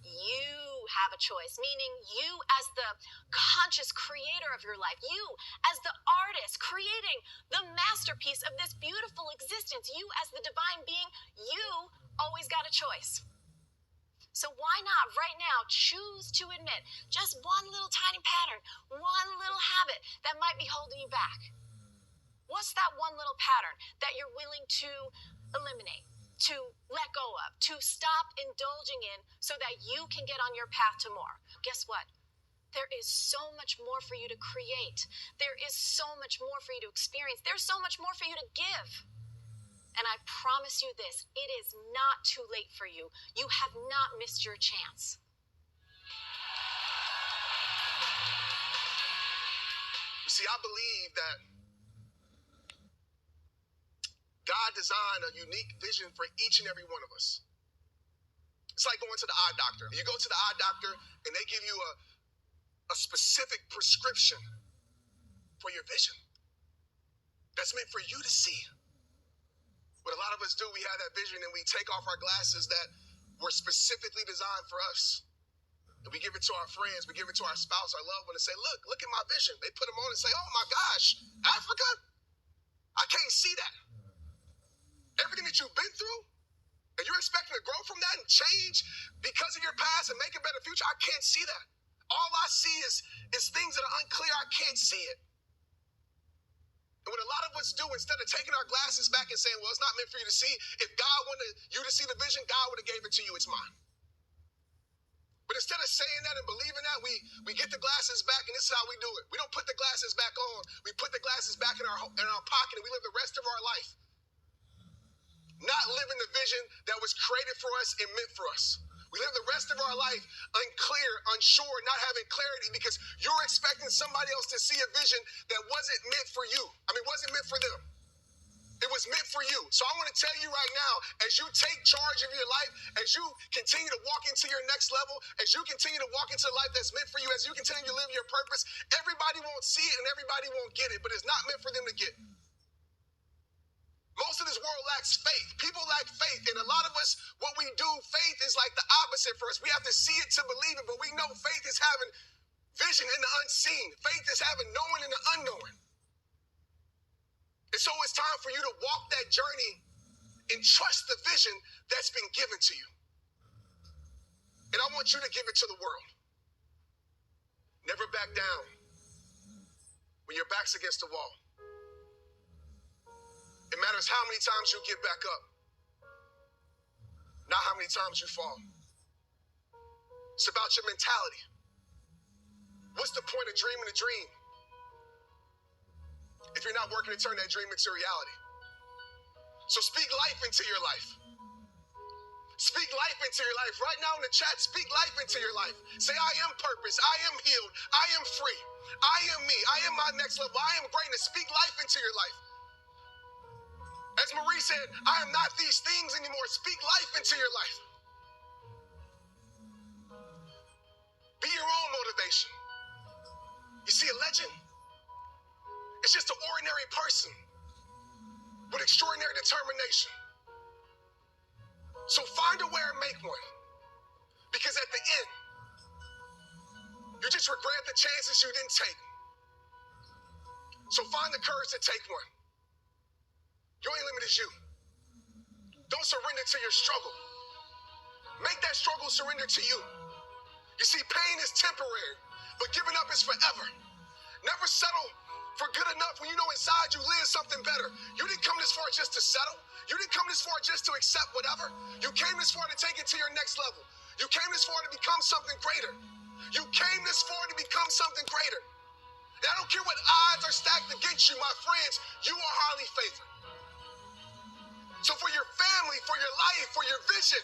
You have a choice, meaning you as the conscious creator of your life, you as the artist creating the masterpiece of this beautiful existence, you as the divine being, you always got a choice. So why not right now choose to admit just one little tiny pattern, one little habit that might be holding you back? What's that one little pattern that you're willing to eliminate, to let go of, to stop indulging in so that you can get on your path to more? Guess what? There is so much more for you to create. There is so much more for you to experience. There's so much more for you to give. And I promise you this, it is not too late for you. You have not missed your chance. You see, I believe that God designed a unique vision for each and every one of us. It's like going to the eye doctor. You go to the eye doctor and they give you a specific prescription for your vision that's meant for you to see. What a lot of us do, we have that vision and we take off our glasses that were specifically designed for us. And we give it to our friends, we give it to our spouse, our loved one, and say, look at my vision. They put them on and say, oh my gosh, Africa? I can't see that. Everything that you've been through, and you're expecting to grow from that and change because of your past and make a better future, I can't see that. All I see is things that are unclear. I can't see it. And what a lot of us do, instead of taking our glasses back and saying, well, it's not meant for you to see, if God wanted you to see the vision, God would have gave it to you. It's mine. But instead of saying that and believing that, we get the glasses back, and this is how we do it. We don't put the glasses back on. We put the glasses back in our pocket, and we live the rest of our life not living the vision that was created for us and meant for us. We live the rest of our life unclear, unsure, not having clarity because you're expecting somebody else to see a vision that wasn't meant for you. Wasn't meant for them. It was meant for you. So I want to tell you right now, as you take charge of your life, as you continue to walk into your next level, as you continue to walk into the life that's meant for you, as you continue to live your purpose, everybody won't see it and everybody won't get it, but it's not meant for them to get. Most of this world lacks faith. People lack faith. And a lot of us, what we do, faith is like the opposite for us. We have to see it to believe it, but we know faith is having vision in the unseen. Faith is having knowing in the unknown. And so it's time for you to walk that journey and trust the vision that's been given to you. And I want you to give it to the world. Never back down when your back's against the wall. It matters how many times you get back up, not how many times you fall. It's about your mentality. What's the point of dreaming a dream if you're not working to turn that dream into reality? So speak life into your life. Speak life into your life. Right now in the chat, speak life into your life. Say, I am purpose. I am healed. I am free. I am me. I am my next level. I am greatness. Speak life into your life. As Marie said, I am not these things anymore. Speak life into your life. Be your own motivation. You see, a legend, it's just an ordinary person with extraordinary determination. So find a way and make one. Because at the end, you just regret the chances you didn't take. So find the courage to take one. Your only limit is you. Don't surrender to your struggle. Make that struggle surrender to you. You see, pain is temporary, but giving up is forever. Never settle for good enough when you know inside you live something better. You didn't come this far just to settle. You didn't come this far just to accept whatever. You came this far to take it to your next level. You came this far to become something greater. You came this far to become something greater. And I don't care what odds are stacked against you, my friends, you are highly favored. So for your family, for your life, for your vision,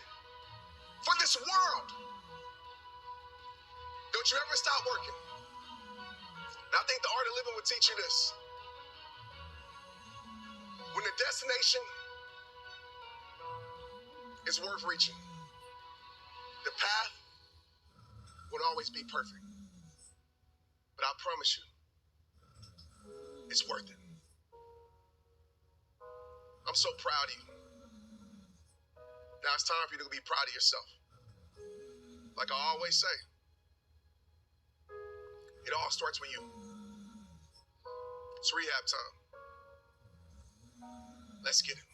for this world, don't you ever stop working. And I think the art of living will teach you this. When the destination is worth reaching, the path won't always be perfect. But I promise you, it's worth it. I'm so proud of you. Now it's time for you to be proud of yourself. Like I always say, it all starts with you. It's rehab time. Let's get it.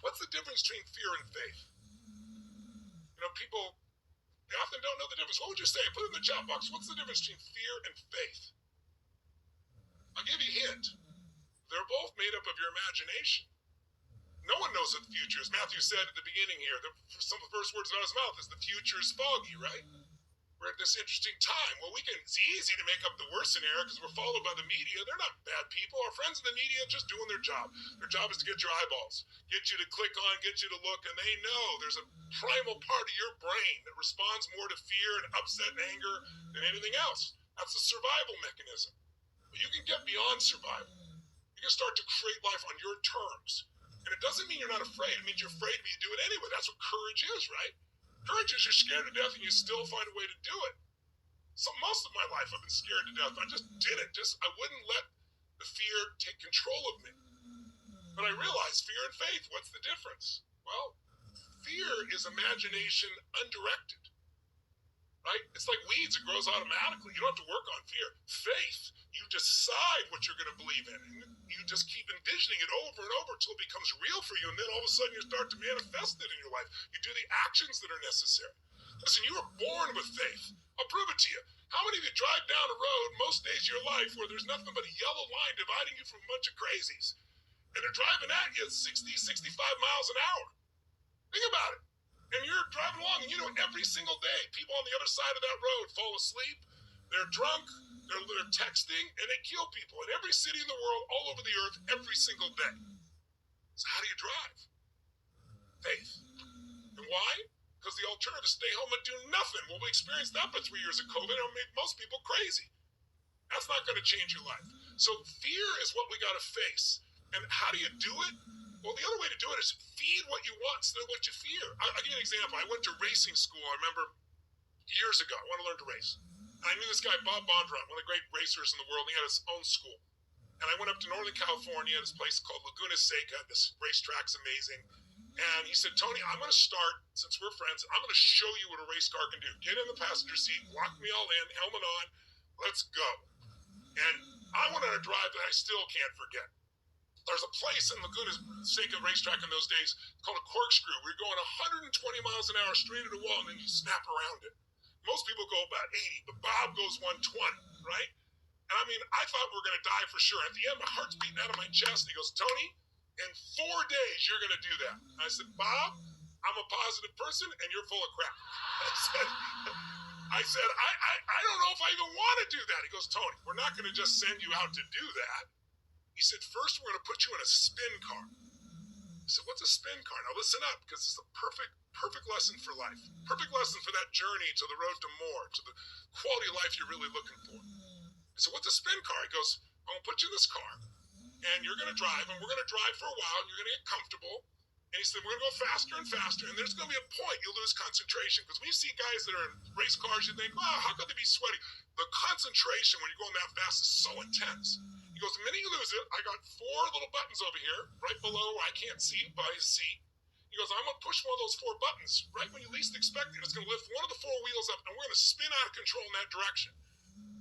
What's the difference between fear and faith? People, they often don't know the difference. What would you say? Put it in the chat box. What's the difference between fear and faith? I'll give you a hint. They're both made up of your imagination. No one knows what the future is. Matthew said at the beginning here, some of the first words out of his mouth is the future is foggy, right? We're at this interesting time. Well, it's easy to make up the worst scenario because we're followed by the media. They're not bad people. Our friends in the media are just doing their job. Their job is to get your eyeballs, get you to click on, get you to look, and they know there's a primal part of your brain that responds more to fear and upset and anger than anything else. That's a survival mechanism. But you can get beyond survival. You can start to create life on your terms. And it doesn't mean you're not afraid. It means you're afraid, but you do it anyway. That's what courage is, right? Courage is you're scared to death and you still find a way to do it. So most of my life I've been scared to death. I just did it. I wouldn't let the fear take control of me. But I realized fear and faith, what's the difference? Well, fear is imagination undirected, right? It's like weeds, it grows automatically. You don't have to work on fear. Faith, you decide what you're going to believe in. And you just keep envisioning it over and over until it becomes real for you, and then all of a sudden you start to manifest it in your life. You do the actions that are necessary. Listen, you were born with faith. I'll prove it to you. How many of you drive down a road most days of your life where there's nothing but a yellow line dividing you from a bunch of crazies? And they're driving at you at 60, 65 miles an hour. Think about it. And you're driving along, and you know every single day, people on the other side of that road fall asleep, they're drunk, they're texting, and they kill people in every city in the world, all over the earth, every single day. So how do you drive? Faith. And why? Because the alternative is stay home and do nothing. Well, we experienced that for 3 years of COVID, and it made most people crazy. That's not going to change your life. So fear is what we got to face. And how do you do it? Well, the other way to do it is feed what you want instead of what you fear. I'll give you an example. I went to racing school, I remember, years ago. I wanted to learn to race. And I knew this guy, Bob Bondurant, one of the great racers in the world, and he had his own school. And I went up to Northern California, this place called Laguna Seca. This racetrack's amazing. And he said, Tony, I'm going to start, since we're friends, I'm going to show you what a race car can do. Get in the passenger seat, lock me all in, helmet on, let's go. And I went on a drive that I still can't forget. There's a place in Laguna Seca racetrack in those days called a corkscrew. We're going 120 miles an hour straight at a wall, and then you snap around it. Most people go about 80, but Bob goes 120, right? And I mean, I thought we were going to die for sure. At the end, my heart's beating out of my chest. And he goes, Tony, in 4 days, you're going to do that. And I said, Bob, I'm a positive person, and you're full of crap. I said, I don't know if I even want to do that. He goes, Tony, we're not going to just send you out to do that. He said, first, we're going to put you in a spin car. I said, what's a spin car? Now, listen up, because it's a perfect lesson for life. Perfect lesson for that journey to the road to more, to the quality of life you're really looking for. I said, what's a spin car? He goes, I'm going to put you in this car, and you're going to drive, and we're going to drive for a while, and you're going to get comfortable. And he said, we're going to go faster and faster, and there's going to be a point you'll lose concentration. Because when you see guys that are in race cars, you think, wow, how could they be sweaty? The concentration when you're going that fast is so intense. He goes, the minute you lose it, I got 4 little buttons over here, right below where I can't see by his seat. He goes, I'm going to push one of those 4 buttons right when you least expect it. It's going to lift one of the 4 wheels up, and we're going to spin out of control in that direction.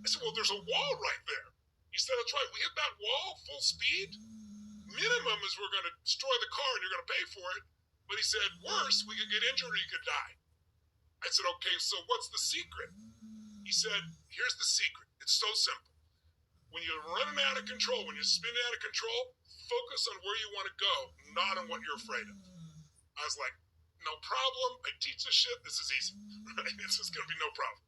I said, well, there's a wall right there. He said, that's right. We hit that wall full speed. Minimum is we're going to destroy the car, and you're going to pay for it. But he said, worse, we could get injured or you could die. I said, okay, so what's the secret? He said, here's the secret. It's so simple. When you're running out of control, when you're spinning out of control, focus on where you want to go, not on what you're afraid of. I was like, no problem. I teach this shit. This is easy. Right? This is going to be no problem.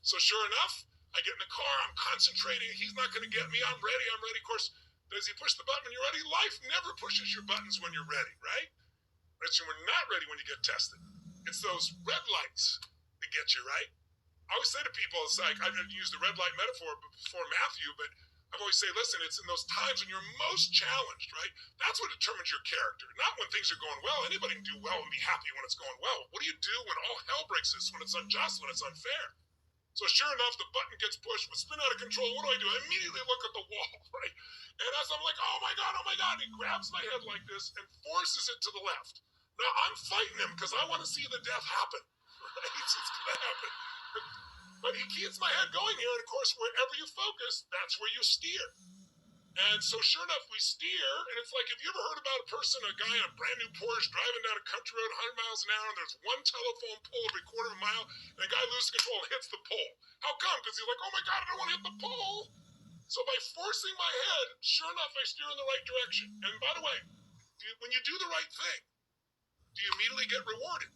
So sure enough, I get in the car. I'm concentrating. He's not going to get me. I'm ready. Of course, does he push the button when you're ready? Life never pushes your buttons when you're ready, right? But you're not ready when you get tested. It's those red lights that get you, right? I always say to people, it's like, I've used the red light metaphor before Matthew, but I've always say, listen, it's in those times when you're most challenged, right? That's what determines your character. Not when things are going well. Anybody can do well and be happy when it's going well. What do you do when all hell breaks loose, when it's unjust, when it's unfair? So sure enough, the button gets pushed, we spin out of control. What do? I immediately look at the wall, right? And as I'm like, oh my God, he grabs my head like this and forces it to the left. Now I'm fighting him because I want to see the death happen, right? It's going to happen. But he keeps my head going here, and of course, wherever you focus, that's where you steer. And so sure enough, we steer, and it's like, have you ever heard about a guy in a brand new Porsche driving down a country road 100 miles an hour, and there's one telephone pole every quarter of a mile, and the guy loses control and hits the pole? How come? Because he's like, oh my God, I don't want to hit the pole. So by forcing my head, sure enough, I steer in the right direction. And by the way, when you do the right thing, do you immediately get rewarded?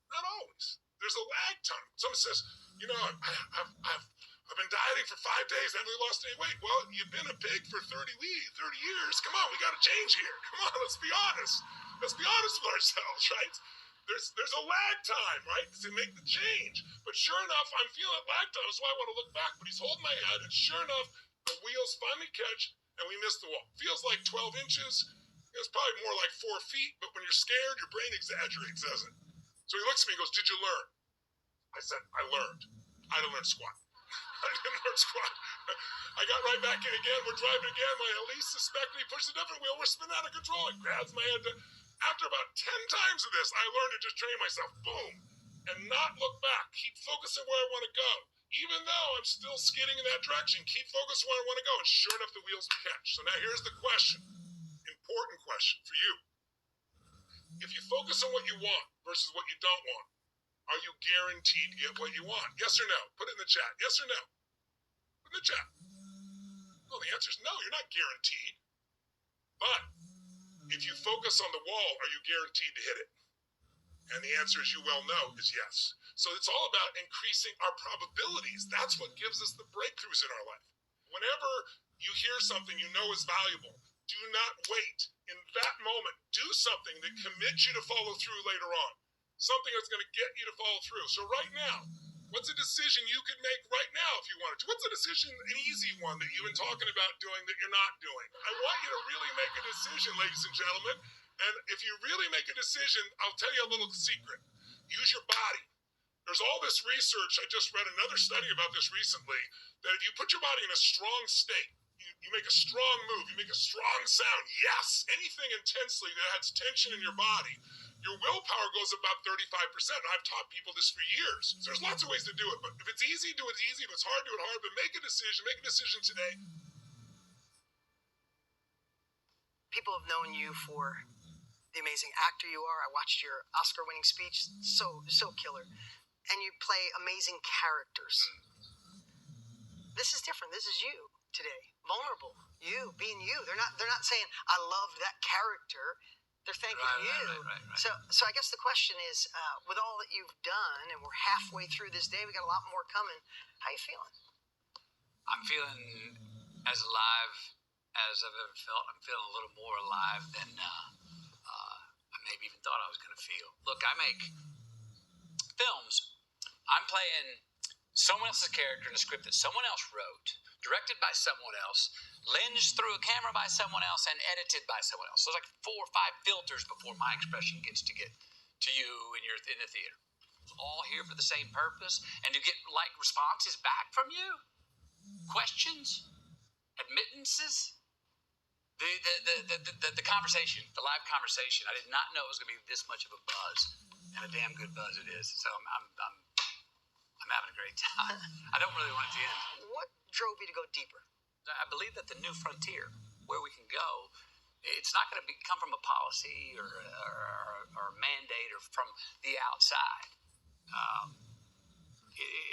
Not always. There's a lag time. Someone says, you know, I've been dieting for 5 days, I haven't lost any weight. Well, you've been a pig for 30 years. Come on, we got to change here. Come on, let's be honest. Let's be honest with ourselves, right? There's a lag time, right, to make the change. But sure enough, I'm feeling lag time. That's why I want to look back. But he's holding my head, and sure enough, the wheels finally catch, and we miss the wall. Feels like 12 inches. It's probably more like 4 feet. But when you're scared, your brain exaggerates, doesn't it? So he looks at me and goes, did you learn? I said, I learned. I didn't learn squat. I didn't learn squat. I got right back in again. We're driving again. My Elise suspected he pushed a different wheel. We're spinning out of control. He grabs my head. After about 10 times of this, I learned to just train myself. Boom. And not look back. Keep focusing where I want to go. even though I'm still skidding in that direction, keep focused where I want to go, and sure enough, the wheels will catch. So now here's the question, important question for you. If you focus on what you want versus what you don't want, are you guaranteed to get what you want? Yes or no? Put it in the chat. Yes or no? Put it in the chat. Well, the answer is no, you're not guaranteed. But if you focus on the wall, are you guaranteed to hit it? And the answer, as you well know, is yes. So it's all about increasing our probabilities. That's what gives us the breakthroughs in our life. Whenever you hear something you know is valuable, do not wait. In that moment, do something that commits you to follow through later on. Something that's going to get you to follow through. So right now, what's a decision you could make right now if you wanted to? What's a decision, an easy one that you've been talking about doing that you're not doing? I want you to really make a decision, ladies and gentlemen. And if you really make a decision, I'll tell you a little secret. Use your body. There's all this research. I just read another study about this recently, that if you put your body in a strong state, you make a strong move, you make a strong sound, yes, anything intensely that adds tension in your body, your willpower goes up about 35%. And I've taught people this for years. So there's lots of ways to do it. But if it's easy, do it easy. If it's hard, do it hard. But make a decision today. People have known you for the amazing actor you are. I watched your Oscar-winning speech. So killer. And you play amazing characters. This is different. This is you today. Vulnerable. You, being you. They're not saying, I loved that character. They're thanking you. Right. So I guess the question is, with all that you've done, and we're halfway through this day, we got a lot more coming. How you feeling? I'm feeling as alive as I've ever felt. I'm feeling a little more alive than I maybe even thought I was going to feel. Look, I make films. I'm playing someone else's character in a script that someone else wrote, directed by someone else, lensed through a camera by someone else, and edited by someone else. So there's like 4 or 5 filters before my expression gets to get to you and you're in the theater. It's all here for the same purpose, and to get like responses back from you, questions, admittances. The conversation, the live conversation. I did not know it was going to be this much of a buzz, and a damn good buzz it is. So I'm having a great time. I don't really want it to end. What drove you to go deeper? I believe that the new frontier, where we can go, it's not going to come from a policy or a mandate or from the outside.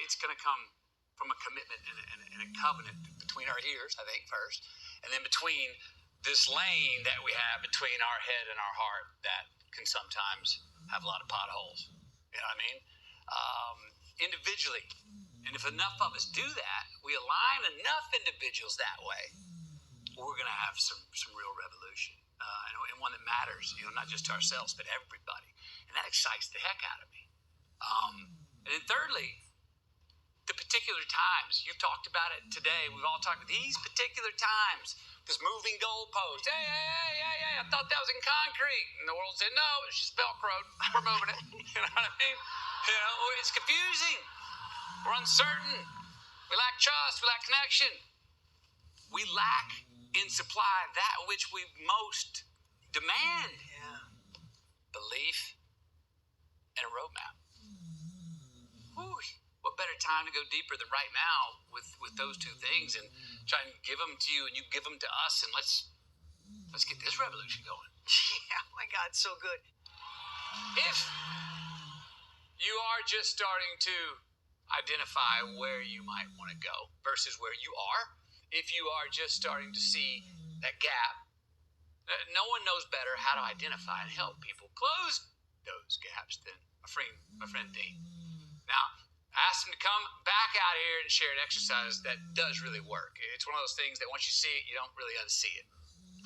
It's going to come from a commitment and a covenant between our ears, I think, first, and then between this lane that we have between our head and our heart that can sometimes have a lot of potholes. You know what I mean? Individually. And if enough of us do that, we align enough individuals that way, we're going to have some real revolution. And one that matters, not just to ourselves, but everybody. And that excites the heck out of me. And then thirdly, the particular times. You've talked about it today. We've all talked about these particular times. This moving goalpost. Hey, I thought that was in concrete. And the world said, no, it's just Velcroed. We're moving it. You know what I mean? It's confusing. We're uncertain. We lack trust. We lack connection. We lack in supply that which we most demand. Yeah. Belief and a roadmap. Whew. What better time to go deeper than right now with those two things and try and give them to you and you give them to us, and let's get this revolution going. Yeah, my God, so good. If you are just starting to identify where you might want to go versus where you are, if you are just starting to see that gap, no one knows better how to identify and help people close those gaps than my friend Dean. Now, I asked him to come back out here and share an exercise that does really work. It's one of those things that once you see it, you don't really unsee it.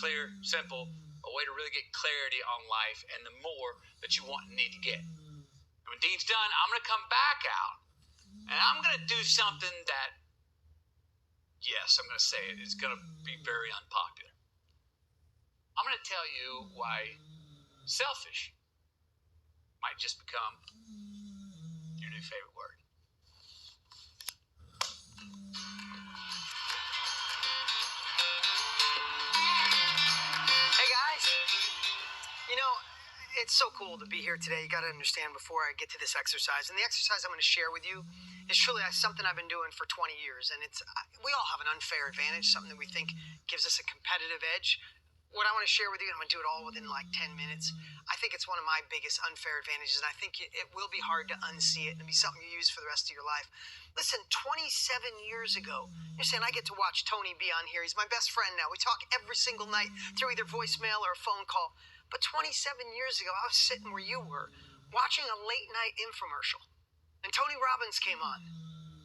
Clear, simple, a way to really get clarity on life and the more that you want and need to get. And when Dean's done, I'm going to come back out and I'm going to do something that, yes, I'm going to say it, it's going to be very unpopular. I'm going to tell you why selfish might just become your new favorite word. Hey guys, it's so cool to be here today. You got to understand before I get to this exercise. And the exercise I'm going to share with you is truly something I've been doing for 20 years. And we all have an unfair advantage, something that we think gives us a competitive edge. What I want to share with you, and I'm going to do it all within like 10 minutes, I think it's one of my biggest unfair advantages, and I think it will be hard to unsee it and be something you use for the rest of your life. Listen, 27 years ago, you're saying I get to watch Tony be on here. He's my best friend now. We talk every single night through either voicemail or a phone call. But 27 years ago, I was sitting where you were, watching a late night infomercial, and Tony Robbins came on.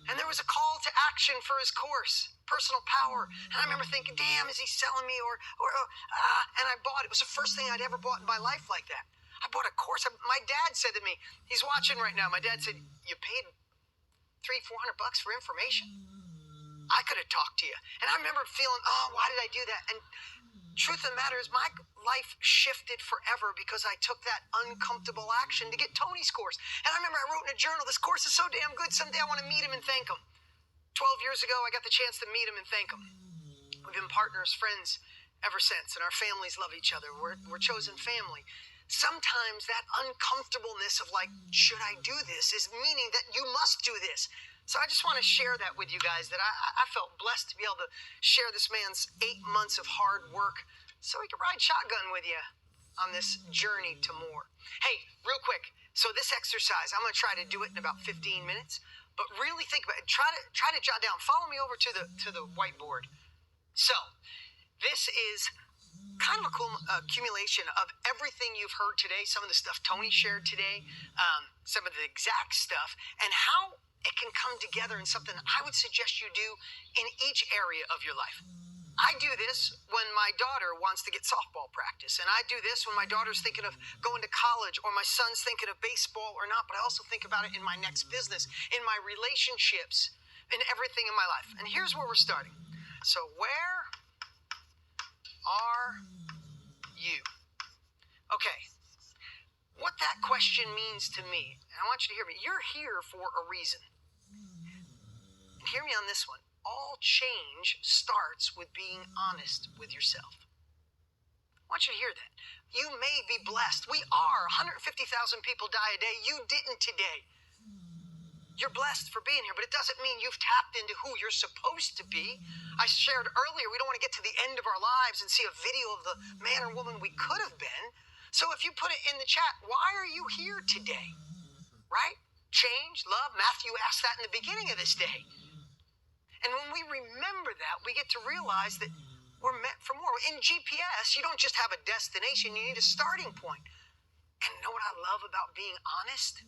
And there was a call to action for his course, Personal Power. And I remember thinking, damn, is he selling me and I bought it. It was the first thing I'd ever bought in my life like that. I bought a course. My dad said to me, he's watching right now. My dad said, you paid $300-400 for information? I could have talked to you. And I remember feeling, oh, why did I do that? And truth of the matter is my life shifted forever because I took that uncomfortable action to get Tony's course. And I remember I wrote in a journal, this course is so damn good, someday I want to meet him and thank him. 12 years ago, I got the chance to meet him and thank him. We've been partners, friends ever since, and our families love each other. We're chosen family. Sometimes that uncomfortableness of like, should I do this, is meaning that you must do this. So I just want to share that with you guys, that I felt blessed to be able to share this man's 8 months of hard work so he could ride shotgun with you on this journey to more. Hey, real quick. So this exercise, I'm going to try to do it in about 15 minutes, but really think about it. Try to jot down. Follow me over to the whiteboard. So this is kind of a cool accumulation of everything you've heard today, some of the stuff Tony shared today, some of the exact stuff, and how it can come together in something I would suggest you do in each area of your life. I do this when my daughter wants to get softball practice, and I do this when my daughter's thinking of going to college or my son's thinking of baseball or not, but I also think about it in my next business, in my relationships, in everything in my life. And here's where we're starting. So where are you? Okay, what that question means to me, and I want you to hear me, you're here for a reason. And hear me on this one. All change starts with being honest with yourself. I want you to hear that. You may be blessed. We are. 150,000 people die a day. You didn't today. You're blessed for being here, but it doesn't mean you've tapped into who you're supposed to be. I shared earlier, we don't want to get to the end of our lives and see a video of the man or woman we could have been. So if you put it in the chat, why are you here today? Right? Change, love. Matthew asked that in the beginning of this day. And when we remember that, we get to realize that we're meant for more. In GPS, you don't just have a destination, you need a starting point. And you know what I love about being honest?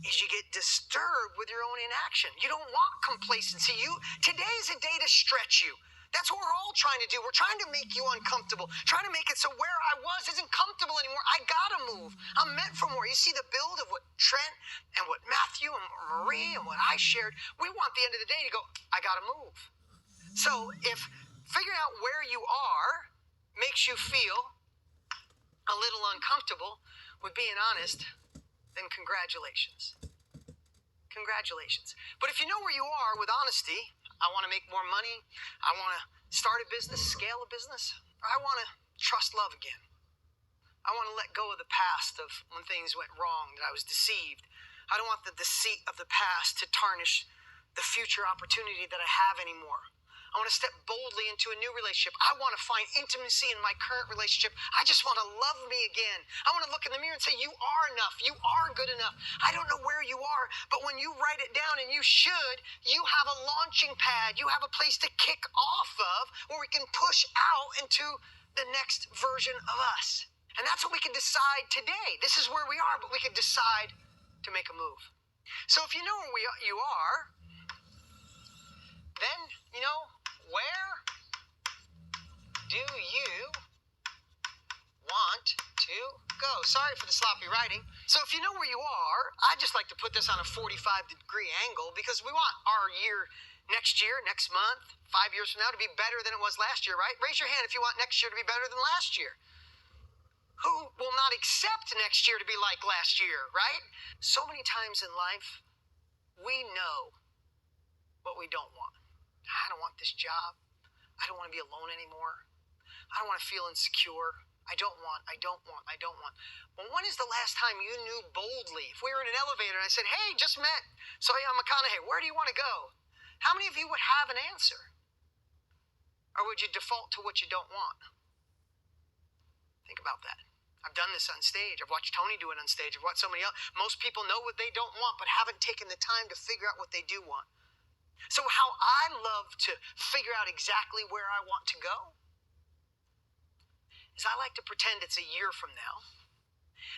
Is you get disturbed with your own inaction. You don't want complacency. Today is a day to stretch you. That's what we're all trying to do. We're trying to make you uncomfortable, trying to make it so where I was isn't comfortable anymore. I gotta move. I'm meant for more. You see the build of what Trent and what Matthew and Marie and what I shared. We want the end of the day to go, I gotta move. So if figuring out where you are makes you feel a little uncomfortable with being honest, then congratulations. Congratulations. But if you know where you are with honesty, I want to make more money, I want to start a business, scale a business, or I want to trust love again. I want to let go of the past of when things went wrong, that I was deceived. I don't want the deceit of the past to tarnish the future opportunity that I have anymore. I want to step boldly into a new relationship. I want to find intimacy in my current relationship. I just want to love me again. I want to look in the mirror and say, you are enough. You are good enough. I don't know where you are, but when you write it down, and you should, you have a launching pad. You have a place to kick off of where we can push out into the next version of us. And that's what we can decide today. This is where we are, but we can decide to make a move. So if you know where you are, then, where do you want to go? Sorry for the sloppy writing. So if you know where you are, I just like to put this on a 45-degree angle because we want our year next month, 5 years from now to be better than it was last year, right? Raise your hand if you want next year to be better than last year. Who will not accept next year to be like last year, right? So many times in life, we know what we don't want. I don't want this job. I don't want to be alone anymore. I don't want to feel insecure. I don't want, I don't want, I don't want. Well, when is the last time you knew boldly? If we were in an elevator and I said, hey, just met McConaughey, where do you want to go? How many of you would have an answer? Or would you default to what you don't want? Think about that. I've done this on stage. I've watched Tony do it on stage. I've watched so many else. Most people know what they don't want, but haven't taken the time to figure out what they do want. So how I love to figure out exactly where I want to go is I like to pretend it's a year from now.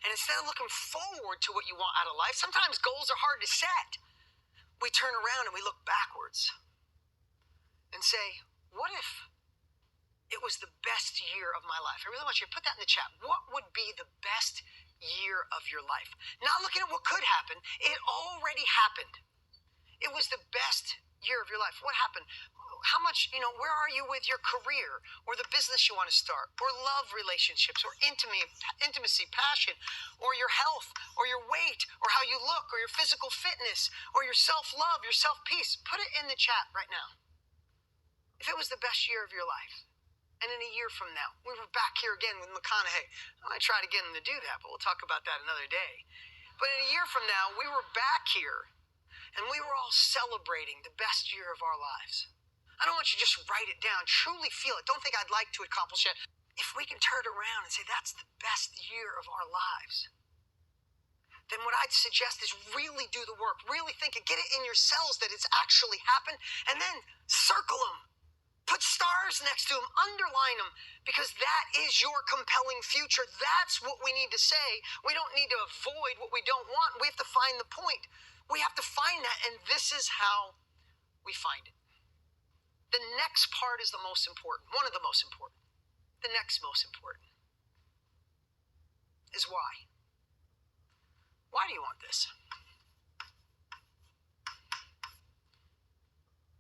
And instead of looking forward to what you want out of life, sometimes goals are hard to set. We turn around and we look backwards and say, what if it was the best year of my life? I really want you to put that in the chat. What would be the best year of your life? Not looking at what could happen. It already happened. It was the best year of your life. What happened? How much, where are you with your career or the business you want to start or love relationships or intimacy, passion, or your health or your weight or how you look or your physical fitness or your self-love, your self-peace? Put it in the chat right now. If it was the best year of your life, and in a year from now, we were back here again with McConaughey. I might try to get him to do that, but we'll talk about that another day. But in a year from now, we were back here, and we were all celebrating the best year of our lives. I don't want you to just write it down. Truly feel it. Don't think I'd like to accomplish it. If we can turn it around and say that's the best year of our lives, then what I'd suggest is really do the work. Really think it. Get it in your cells that it's actually happened, and then circle them. Put stars next to them. Underline them, because that is your compelling future. That's what we need to say. We don't need to avoid what we don't want. We have to find the point. We have to find that, and this is how we find it. The next part is the most important. One of the most important. The next most important is why. Why do you want this?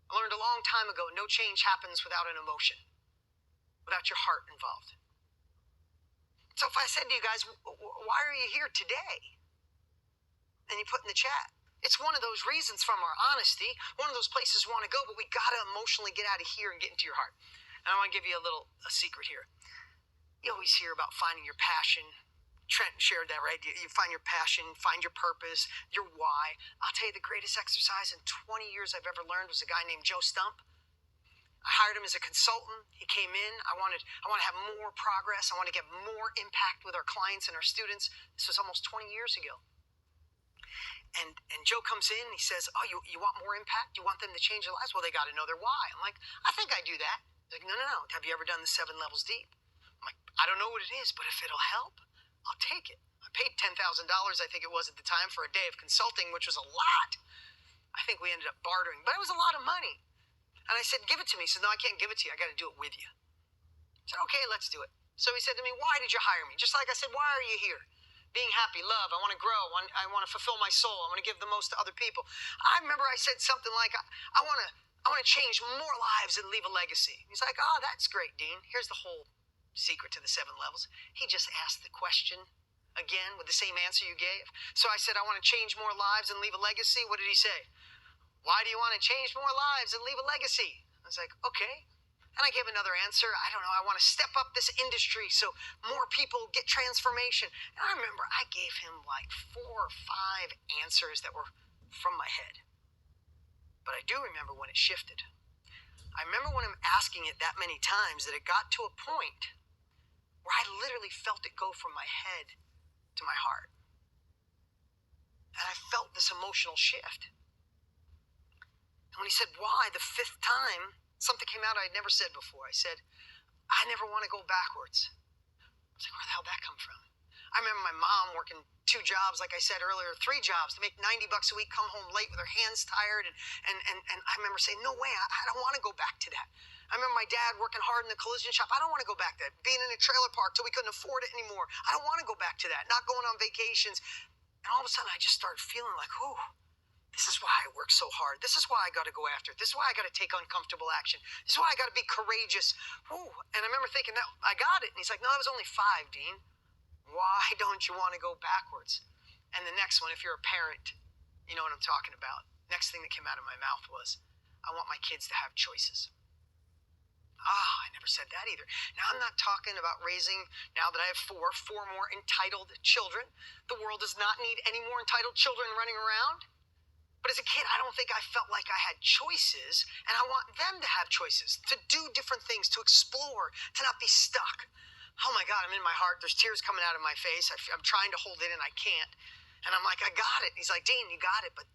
I learned a long time ago, no change happens without an emotion, without your heart involved. So if I said to you guys, why are you here today? And you put in the chat, it's one of those reasons from our honesty, one of those places we want to go, but we got to emotionally get out of here and get into your heart. And I want to give you a secret here. You always hear about finding your passion. Trent shared that, right? You find your passion, find your purpose, your why. I'll tell you, the greatest exercise in 20 years I've ever learned was a guy named Joe Stump. I hired him as a consultant. He came in. I want to have more progress. I want to get more impact with our clients and our students. This was almost 20 years ago. And Joe comes in and he says, oh, you want more impact? You want them to change their lives? Well, they got to know their why. I'm like, I think I do that. He's like, no. Have you ever done the 7 levels deep? I'm like, I don't know what it is, but if it'll help, I'll take it. I paid $10,000, I think it was at the time, for a day of consulting, which was a lot. I think we ended up bartering, but it was a lot of money. And I said, give it to me. He said, no, I can't give it to you. I got to do it with you. I said, okay, let's do it. So he said to me, why did you hire me? Just like I said, why are you here? Being happy, love, I want to grow, I want to fulfill my soul, I want to give the most to other people. I remember I said something like, I want to change more lives and leave a legacy. He's like, oh, that's great, Dean. Here's the whole secret to the 7 levels. He just asked the question again with the same answer you gave. So I said, I want to change more lives and leave a legacy. What did he say? Why do you want to change more lives and leave a legacy? I was like, okay. And I gave another answer. I don't know. I want to step up this industry so more people get transformation. And I remember I gave him like 4 or 5 answers that were from my head. But I do remember when it shifted. I remember when I'm asking it that many times that it got to a point where I literally felt it go from my head to my heart. And I felt this emotional shift. And when he said, why, the 5th time, something came out I'd never said before. I said, I never want to go backwards. I was like, where the hell did that come from? I remember my mom working 2 jobs, like I said earlier, 3 jobs to make $90 a week, come home late with her hands tired. And I remember saying, no way, I don't want to go back to that. I remember my dad working hard in the collision shop. I don't want to go back to that. Being in a trailer park till we couldn't afford it anymore. I don't want to go back to that. Not going on vacations. And all of a sudden I just started feeling like, oh, this is why I work so hard. This is why I got to go after it. This is why I got to take uncomfortable action. This is why I got to be courageous. Ooh. And I remember thinking, that I got it. And he's like, no, that was only 5, Dean. Why don't you want to go backwards? And the next one, if you're a parent, you know what I'm talking about. Next thing that came out of my mouth was, I want my kids to have choices. I never said that either. Now, I'm not talking about raising, now that I have four more entitled children. The world does not need any more entitled children running around. But as a kid, I don't think I felt like I had choices, and I want them to have choices, to do different things, to explore, to not be stuck. Oh my God, I'm in my heart. There's tears coming out of my face. I'm trying to hold it in, I can't. And I'm like, I got it. He's like, Dean, you got it, but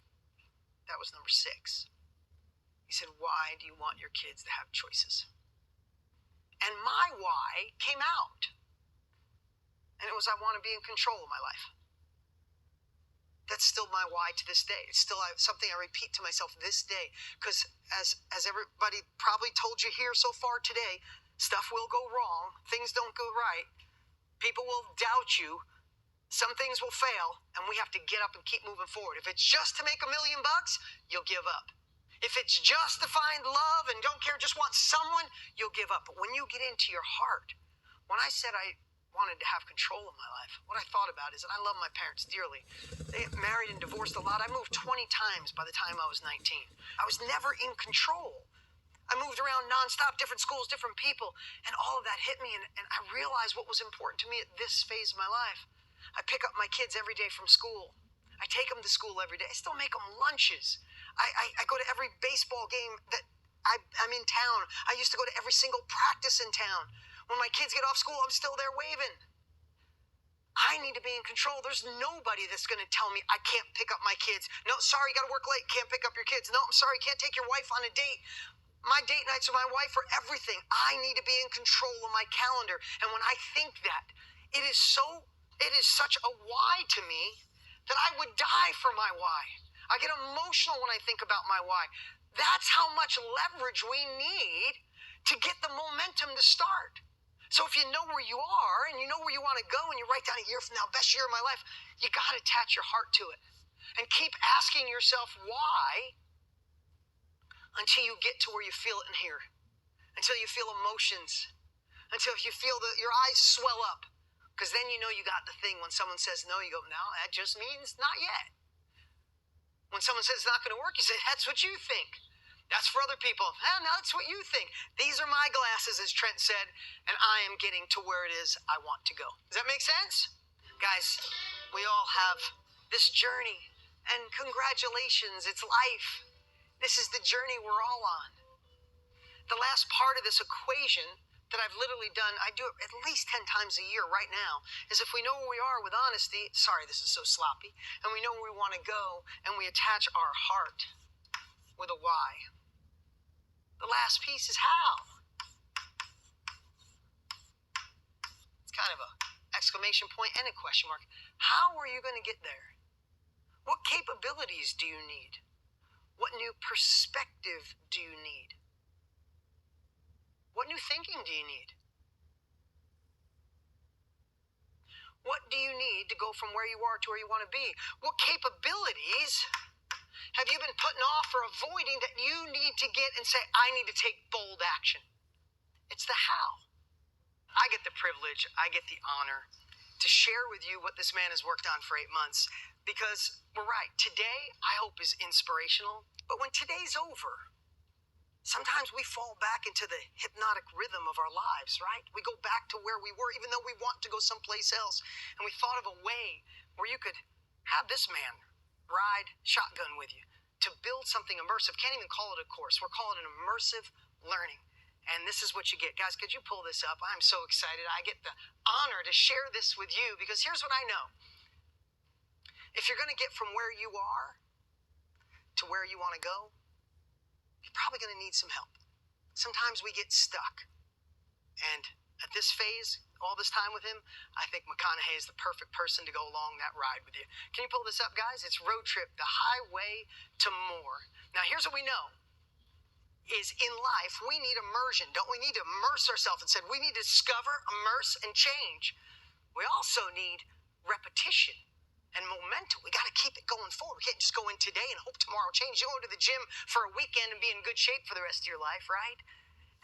that was number 6. He said, why do you want your kids to have choices? And my why came out. And it was, I want to be in control of my life. That's still my why to this day. It's still something I repeat to myself this day. Because as everybody probably told you here so far today, stuff will go wrong. Things don't go right. People will doubt you. Some things will fail. And we have to get up and keep moving forward. If it's just to make $1 million, you'll give up. If it's just to find love and don't care, just want someone, you'll give up. But when you get into your heart, when I said I wanted to have control of my life, what I thought about is that I love my parents dearly. They married and divorced a lot. I moved 20 times by the time I was 19. I was never in control. I moved around nonstop, different schools, different people, and all of that hit me, and I realized what was important to me at this phase of my life. I pick up my kids every day from school. I take them to school every day. I still make them lunches. I go to every baseball game that I'm in town. I used to go to every single practice in town. When my kids get off school, I'm still there waving. I need to be in control. There's nobody that's going to tell me I can't pick up my kids. No, sorry, got to work late, can't pick up your kids. No, I'm sorry, can't take your wife on a date. My date nights with my wife are everything. I need to be in control of my calendar. And when I think that, it is such a why to me that I would die for my why. I get emotional when I think about my why. That's how much leverage we need to get the momentum to start. So if you know where you are and you know where you want to go and you write down a year from now, best year of my life, you got to attach your heart to it. And keep asking yourself why until you get to where you feel it in here. Until you feel emotions. Until you feel your eyes swell up. Because then you know you got the thing. When someone says no, you go, no, that just means not yet. When someone says it's not going to work, you say, that's what you think. That's for other people. No, that's what you think. These are my glasses, as Trent said, and I am getting to where it is I want to go. Does that make sense? Guys, we all have this journey, and congratulations, it's life. This is the journey we're all on. The last part of this equation that I've literally done, I do it at least 10 times a year right now, is if we know where we are with honesty, sorry, this is so sloppy, and we know where we want to go, and we attach our heart with a why. The last piece is how. It's kind of a exclamation point and a question mark. How are you going to get there? What capabilities do you need? What new perspective do you need? What new thinking do you need? What do you need to go from where you are to where you want to be? What capabilities have you been putting off or avoiding that you need to get and say, I need to take bold action? It's the how. I get the privilege, I get the honor to share with you what this man has worked on for 8 months, because we're right. Today, I hope, is inspirational, but when today's over, sometimes we fall back into the hypnotic rhythm of our lives, right? We go back to where we were, even though we want to go someplace else. And we thought of a way where you could have this man ride shotgun with you to build something immersive. Can't even call it a course. We're calling it immersive learning. And this is what you get. Guys, could you pull this up? I'm so excited. I get the honor to share this with you, because here's what I know. If you're going to get from where you are to where you want to go, you're probably going to need some help. Sometimes we get stuck. And at this phase, all this time with him, I think McConaughey is the perfect person to go along that ride with you. Can you pull this up, guys? It's Road Trip, the highway to more. Now, here's what we know. Is in life, we need immersion. Don't we need to immerse ourselves? And said we need to discover, immerse, and change. We also need repetition and momentum. We got to keep it going forward. We can't just go in today and hope tomorrow will change. You go to the gym for a weekend and be in good shape for the rest of your life, right?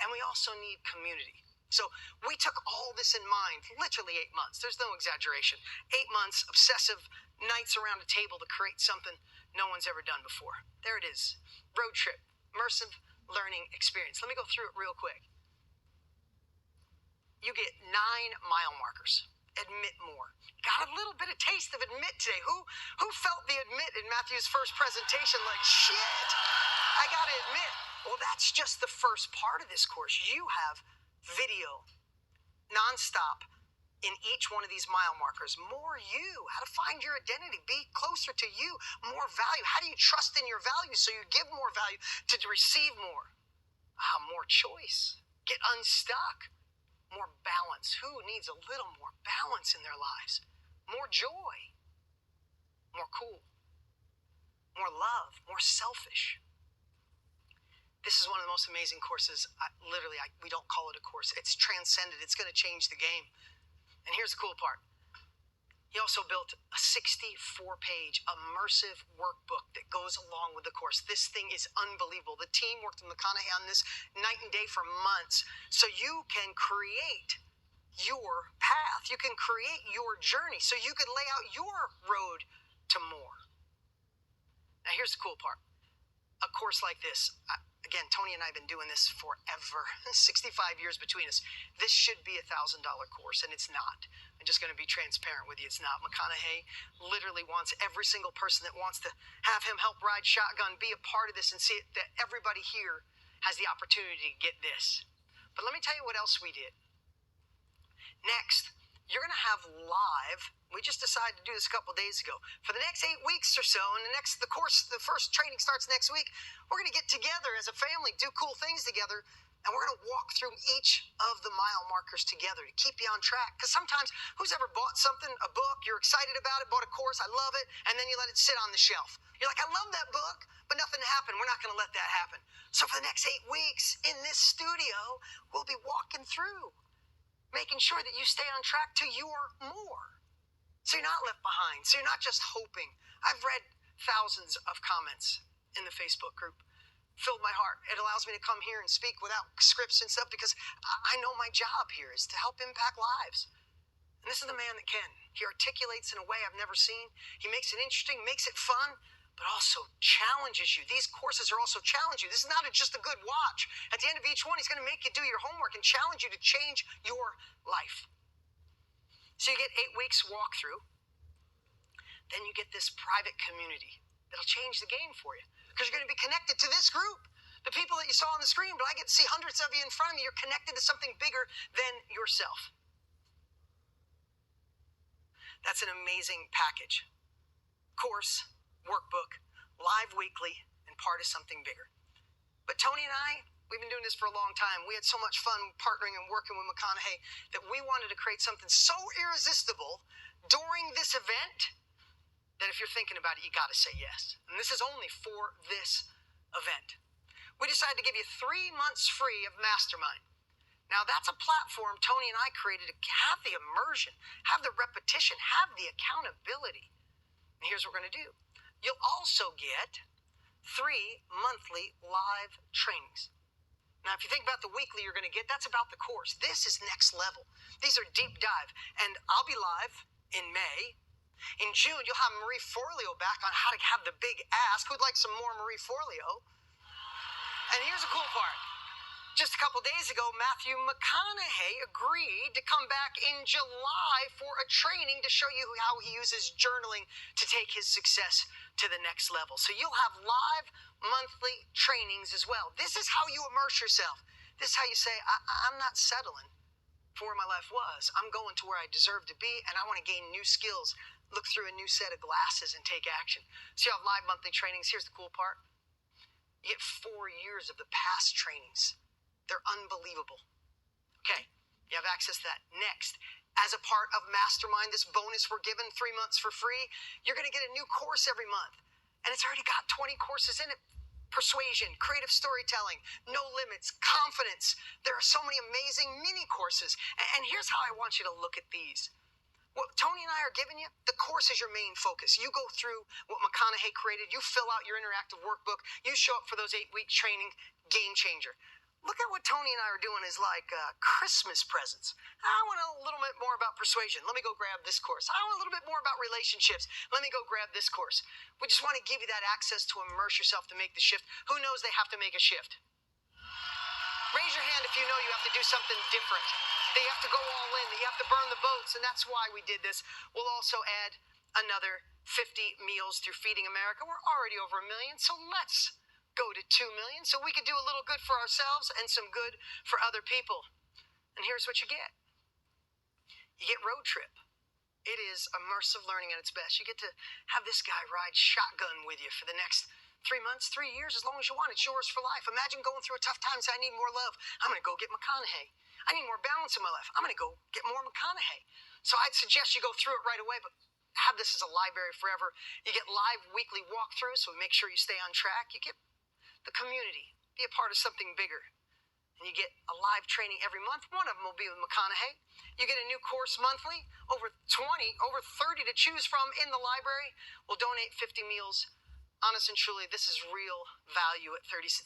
And we also need community. So we took all this in mind, literally 8 months. There's no exaggeration. 8 months, obsessive nights around a table to create something no one's ever done before. There it is. Road Trip, immersive learning experience. Let me go through it real quick. you get 9 mile markers. Admit more. Got a little bit of taste of admit today. Who felt the admit in Matthew's first presentation like, shit, I gotta admit? Well, that's just the first part of this course. You have video, nonstop, in each one of these mile markers. More you, how to find your identity, be closer to you, more value. How do you trust in your value so you give more value to receive more? More choice. Get unstuck. More balance. Who needs a little more balance in their lives? More joy. More cool. More love. More selfish. This is one of the most amazing courses. We don't call it a course. It's transcended. It's going to change the game. And here's the cool part. He also built a 64-page immersive workbook that goes along with the course. This thing is unbelievable. The team worked with McConaughey on this night and day for months. So you can create your path. You can create your journey. So you can lay out your road to more. Now here's the cool part. A course like this, again, Tony and I have been doing this forever, 65 years between us. This should be a $1,000 course, and it's not. I'm just going to be transparent with you. It's not. McConaughey literally wants every single person that wants to have him help ride shotgun be a part of this and see that everybody here has the opportunity to get this. But let me tell you what else we did. Next, you're going to have live, we just decided to do this a couple days ago. For the next 8 weeks or so, and the first training starts next week, we're going to get together as a family, do cool things together, and we're going to walk through each of the mile markers together to keep you on track. Because sometimes, who's ever bought something, a book, you're excited about it, bought a course, I love it, and then you let it sit on the shelf. You're like, I love that book, but nothing happened. We're not going to let that happen. So for the next 8 weeks in this studio, we'll be walking through, making sure that you stay on track to your more. So you're not left behind. So you're not just hoping. I've read thousands of comments in the Facebook group. Filled my heart. It allows me to come here and speak without scripts and stuff because I know my job here is to help impact lives. And this is the man that can. He articulates in a way I've never seen. He makes it interesting, makes it fun, but also challenges you. These courses are also challenge you. This is not just a good watch. At the end of each one, he's going to make you do your homework and challenge you to change your life. So you get 8 weeks walkthrough. Then you get this private community that'll change the game for you because you're going to be connected to this group. The people that you saw on the screen, but I get to see hundreds of you in front of me. You're connected to something bigger than yourself. That's an amazing package. Course, workbook, live weekly, and part of something bigger. But Tony and I, we've been doing this for a long time. We had so much fun partnering and working with McConaughey that we wanted to create something so irresistible during this event that if you're thinking about it, you got to say yes. And this is only for this event. We decided to give you 3 months free of Mastermind. Now, that's a platform Tony and I created to have the immersion, have the repetition, have the accountability. And here's what we're going to do. You'll also get 3 monthly live trainings. Now, if you think about the weekly you're going to get, that's about the course. This is next level. These are deep dive. And I'll be live in May. In June, you'll have Marie Forleo back on how to have the big ask. Who'd like some more Marie Forleo? And here's the cool part. Just a couple days ago, Matthew McConaughey agreed to come back in July for a training to show you how he uses journaling to take his success to the next level. So you'll have live monthly trainings as well. This is how you immerse yourself. This is how you say, I'm not settling for where my life was. I'm going to where I deserve to be, and I want to gain new skills, look through a new set of glasses, and take action. So you have live monthly trainings. Here's the cool part. You get 4 years of the past trainings. They're unbelievable. Okay, you have access to that. Next, as a part of Mastermind, this bonus we're given 3 months for free, you're going to get a new course every month. And it's already got 20 courses in it. Persuasion, creative storytelling, no limits, confidence. There are so many amazing mini courses. And here's how I want you to look at these. What Tony and I are giving you, the course is your main focus. You go through what McConaughey created. You fill out your interactive workbook. You show up for those 8-week training, game changer. Look at what Tony and I are doing is like Christmas presents. I want a little bit more about persuasion. Let me go grab this course. I want a little bit more about relationships. Let me go grab this course. We just want to give you that access to immerse yourself to make the shift. Who knows they have to make a shift? Raise your hand if you know you have to do something different, They have to go all in. They have to burn the boats, and that's why we did this. We'll also add another 50 meals through Feeding America. We're already over 1 million, so let's go to 2 million so we can do a little good for ourselves and some good for other people. And here's what you get. You get Road Trip. It is immersive learning at its best. You get to have this guy ride shotgun with you for the next 3 months, 3 years, as long as you want. It's yours for life. Imagine going through a tough time and say, I need more love. I'm going to go get McConaughey. I need more balance in my life. I'm going to go get more McConaughey. So I'd suggest you go through it right away, but have this as a library forever. You get live weekly walkthroughs, so we make sure you stay on track. You get the community. Be a part of something bigger. And you get a live training every month. One of them will be with McConaughey. You get a new course monthly, over 30 to choose from in the library. We'll donate 50 meals. Honest and truly, this is real value at $3,900.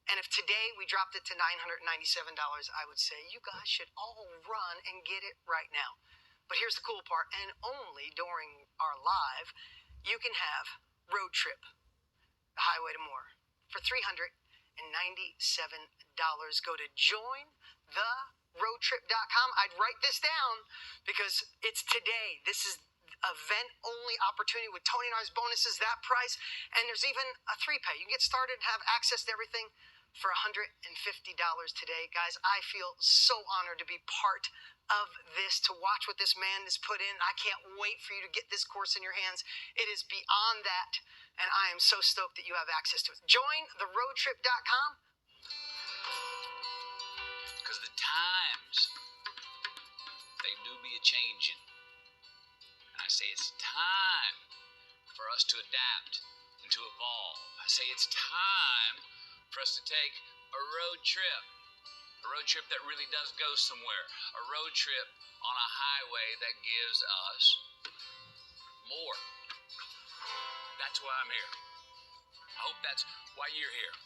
And if today we dropped it to $997, I would say you guys should all run and get it right now. But here's the cool part, and only during our live, you can have Road Trip, the highway to more, for $397. Go to jointheroadtrip.com. I'd write this down because it's today. This is event-only opportunity with Tony and I's bonuses, that price, and there's even a 3-pay. You can get started and have access to everything for $150 today. Guys, I feel so honored to be part of this, to watch what this man has put in. I can't wait for you to get this course in your hands. It is beyond that, and I am so stoked that you have access to it. JoinTheRoadTrip.com. Because the times, they do be a-changing. And I say it's time for us to adapt and to evolve. I say it's time for us to take a road trip. A road trip that really does go somewhere. A road trip on a highway that gives us more. That's why I'm here. I hope that's why you're here.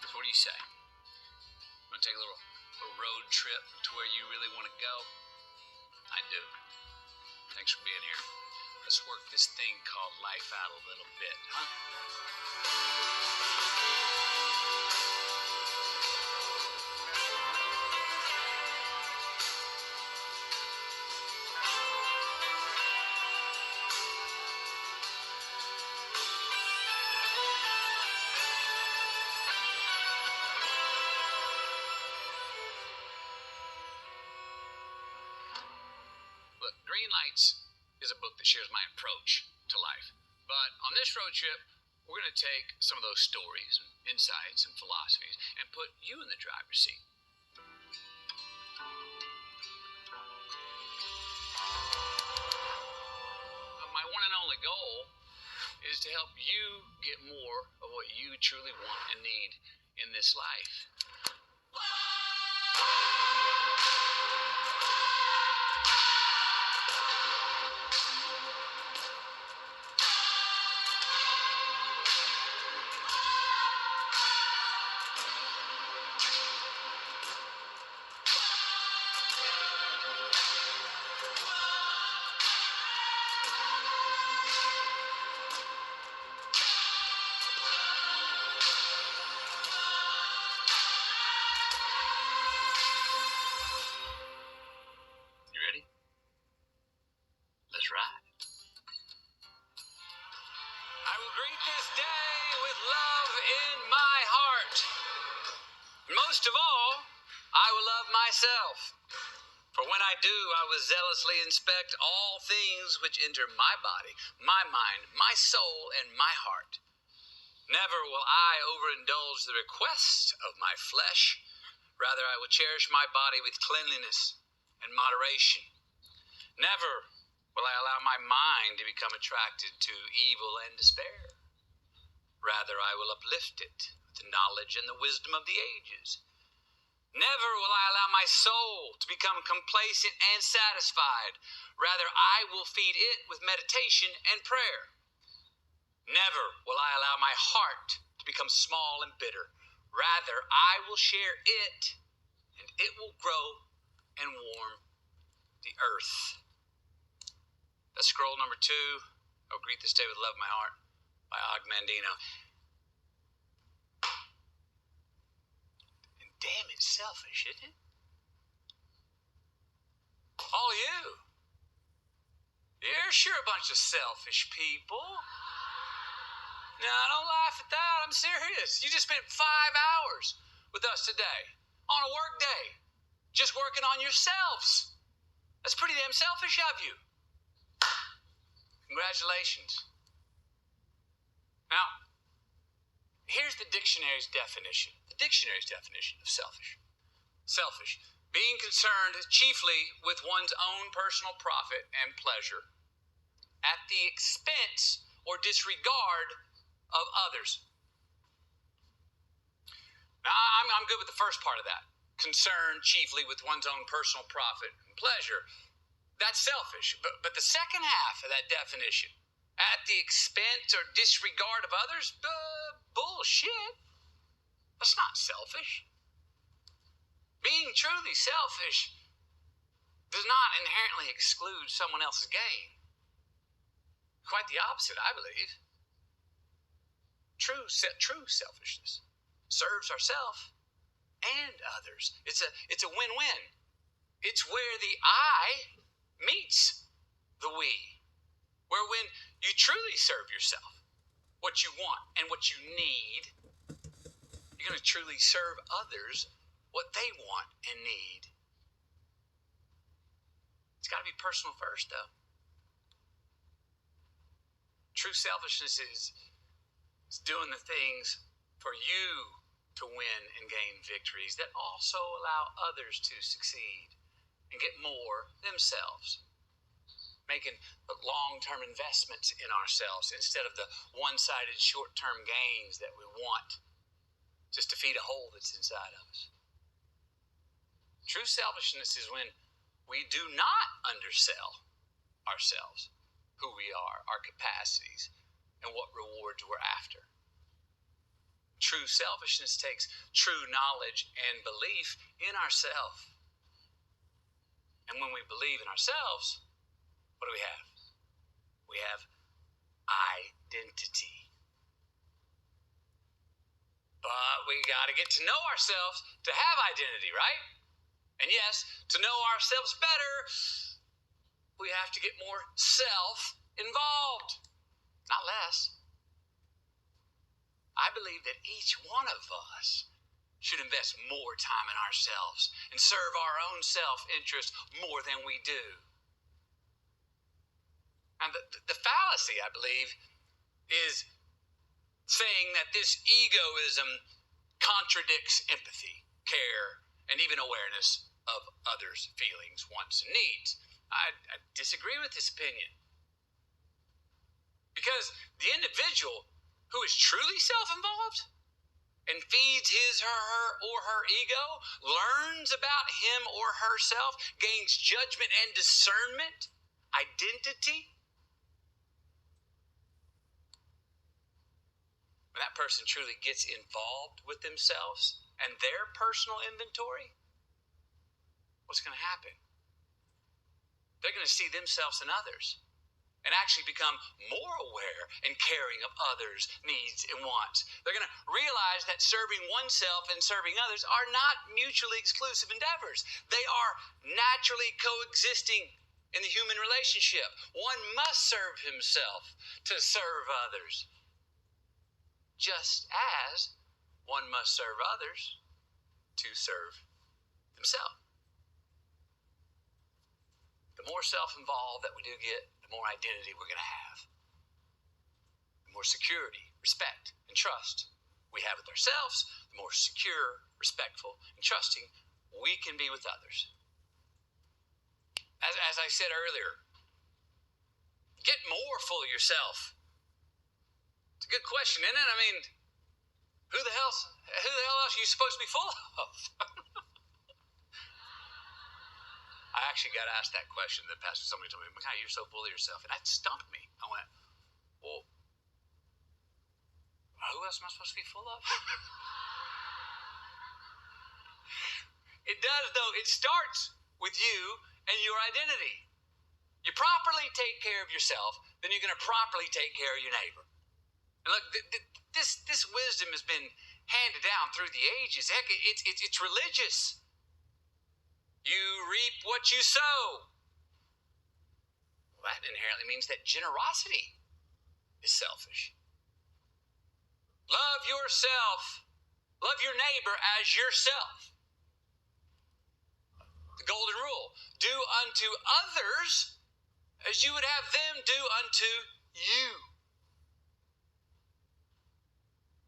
So what do you say? Want to take a little road trip to where you really want to go? I do. Thanks for being here. Let's work this thing called life out a little bit, huh? Look, Green Lights is a book that shares my approach to life. But on this road trip, we're going to take some of those stories and insights and philosophies and put you in the driver's seat. My one and only goal is to help you get more of what you truly want and need in this life. I will greet this day with love in my heart. Most of all, I will love myself. For when I do, I will zealously inspect all things which enter my body, my mind, my soul, and my heart. Never will I overindulge the request of my flesh. Rather, I will cherish my body with cleanliness and moderation. Never will I allow my mind to become attracted to evil and despair. Rather, I will uplift it with the knowledge and the wisdom of the ages. Never will I allow my soul to become complacent and satisfied. Rather, I will feed it with meditation and prayer. Never will I allow my heart to become small and bitter. Rather, I will share it, and it will grow and warm the earth. That's scroll number 2. I'll greet this day with love in my heart by Og Mandino. damn, it's selfish, isn't it? All you. You're sure a bunch of selfish people. No, don't laugh at that. I'm serious. You just spent 5 hours with us today on a work day, just working on yourselves. That's pretty damn selfish of you. Congratulations. Now, here's the dictionary's definition. The dictionary's definition of selfish. Selfish. Being concerned chiefly with one's own personal profit and pleasure at the expense or disregard of others. Now, I'm good with the first part of that. Concerned chiefly with one's own personal profit and pleasure. That's selfish. But the second half of that definition, at the expense or disregard of others, bullshit. That's not selfish. Being truly selfish does not inherently exclude someone else's gain. Quite the opposite, I believe. True selfishness serves ourselves and others. It's a win-win. It's where the I meets the we. Where when you truly serve yourself, what you want and what you need, you're going to truly serve others what they want and need. It's got to be personal first, though. True selfishness is doing the things for you to win and gain victories that also allow others to succeed and get more themselves. Making long-term investments in ourselves instead of the one-sided short-term gains that we want just to feed a hole that's inside of us. True selfishness is when we do not undersell ourselves, who we are, our capacities, and what rewards we're after. True selfishness takes true knowledge and belief in ourselves. And when we believe in ourselves, what do we have? We have identity. But we got to get to know ourselves to have identity, right? And yes, to know ourselves better, we have to get more self-involved, not less. I believe that each one of us should invest more time in ourselves and serve our own self-interest more than we do. And the fallacy, I believe, is saying that this egoism contradicts empathy, care, and even awareness of others' feelings, wants, and needs. I disagree with this opinion. Because the individual who is truly self-involved and feeds his or her ego, learns about him or herself, gains judgment and discernment, identity. When that person truly gets involved with themselves and their personal inventory, what's going to happen? They're going to see themselves and others and actually become more aware and caring of others' needs and wants. They're going to realize that serving oneself and serving others are not mutually exclusive endeavors. They are naturally coexisting in the human relationship. One must serve himself to serve others, just as one must serve others to serve himself. The more self-involved that we do get, the more identity we're going to have. The more security, respect, and trust we have with ourselves, the more secure, respectful, and trusting we can be with others. As I said earlier, get more full of yourself. It's a good question, isn't it? I mean, who the hell else are you supposed to be full of? I actually got asked that question. The pastor, somebody told me, "McConaughey, you're so full of yourself," and that stumped me. I went, "Well, who else am I supposed to be full of?" It does, though. It starts with you and your identity. You properly take care of yourself, then you're going to properly take care of your neighbor. And look, this wisdom has been handed down through the ages. Heck, it's religious. You reap what you sow. Well, that inherently means that generosity is selfish. Love yourself. Love your neighbor as yourself. The golden rule. Do unto others as you would have them do unto you.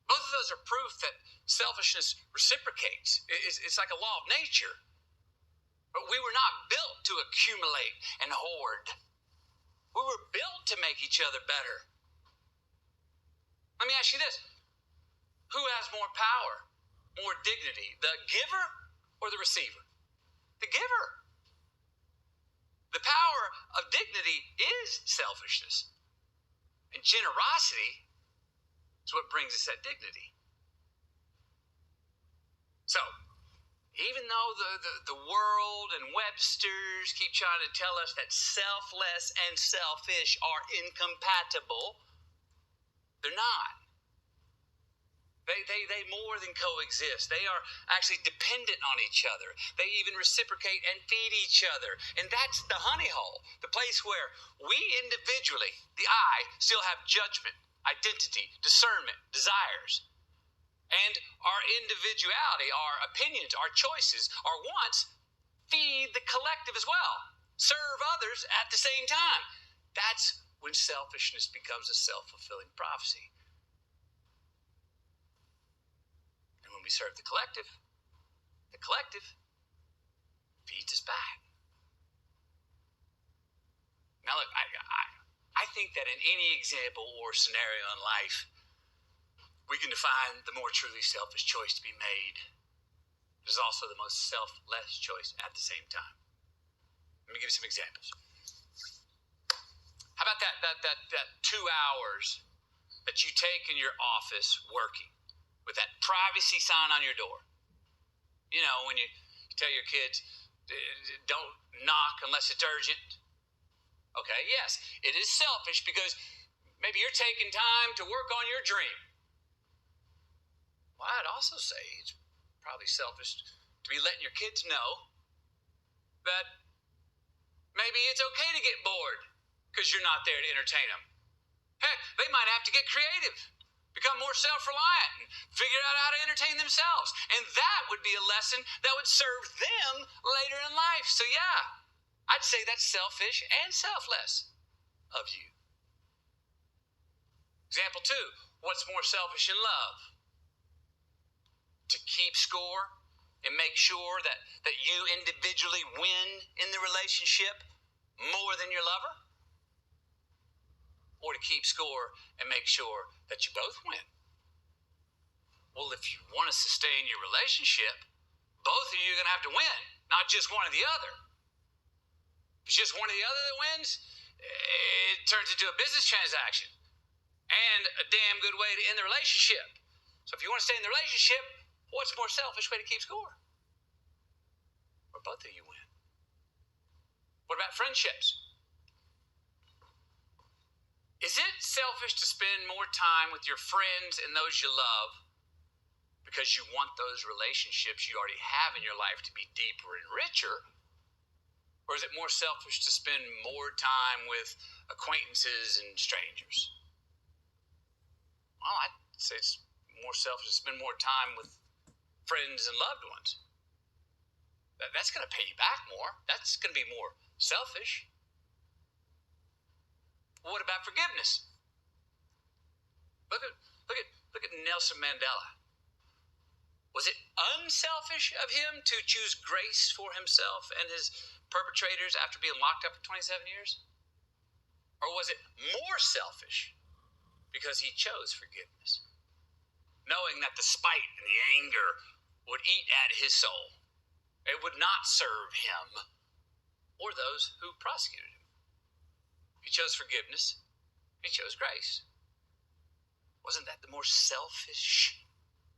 Both of those are proof that selfishness reciprocates. It's like a law of nature. But we were not built to accumulate and hoard. We were built to make each other better. Let me ask you this. Who has more power, more dignity, the giver or the receiver? The giver. The power of dignity is selfishness. And generosity is what brings us that dignity. So, even though the world and Webster's keep trying to tell us that selfless and selfish are incompatible, they're not. They more than coexist. They are actually dependent on each other. They even reciprocate and feed each other. And that's the honey hole, the place where we individually, the I, still have judgment, identity, discernment, desires. And our individuality, our opinions, our choices, our wants feed the collective as well. Serve others at the same time. That's when selfishness becomes a self-fulfilling prophecy. And when we serve the collective feeds us back. Now look, I think that in any example or scenario in life, we can define the more truly selfish choice to be made. It is also the most selfless choice at the same time. Let me give you some examples. How about that 2 hours that you take in your office working with that privacy sign on your door? You know, when you tell your kids, don't knock unless it's urgent. Okay, yes, it is selfish because maybe you're taking time to work on your dream. Well, I'd also say it's probably selfish to be letting your kids know that maybe it's okay to get bored because you're not there to entertain them. Heck, they might have to get creative, become more self-reliant, and figure out how to entertain themselves. And that would be a lesson that would serve them later in life. So yeah, I'd say that's selfish and selfless of you. Example 2, what's more selfish in love? To keep score and make sure that you individually win in the relationship more than your lover? Or to keep score and make sure that you both win? Well, if you want to sustain your relationship, both of you are going to have to win, not just one or the other. If it's just one or the other that wins, it turns into a business transaction and a damn good way to end the relationship. So if you want to stay in the relationship, what's a more selfish way to keep score? Where both of you win. What about friendships? Is it selfish to spend more time with your friends and those you love because you want those relationships you already have in your life to be deeper and richer? Or is it more selfish to spend more time with acquaintances and strangers? Well, I'd say it's more selfish to spend more time with friends and loved ones. That's going to pay you back more. That's going to be more selfish. What about forgiveness? Look at Nelson Mandela. Was it unselfish of him to choose grace for himself and his perpetrators after being locked up for 27 years? Or was it more selfish because he chose forgiveness, knowing that the spite and the anger would eat at his soul? It would not serve him or those who prosecuted him. He chose forgiveness. He chose grace. Wasn't that the more selfish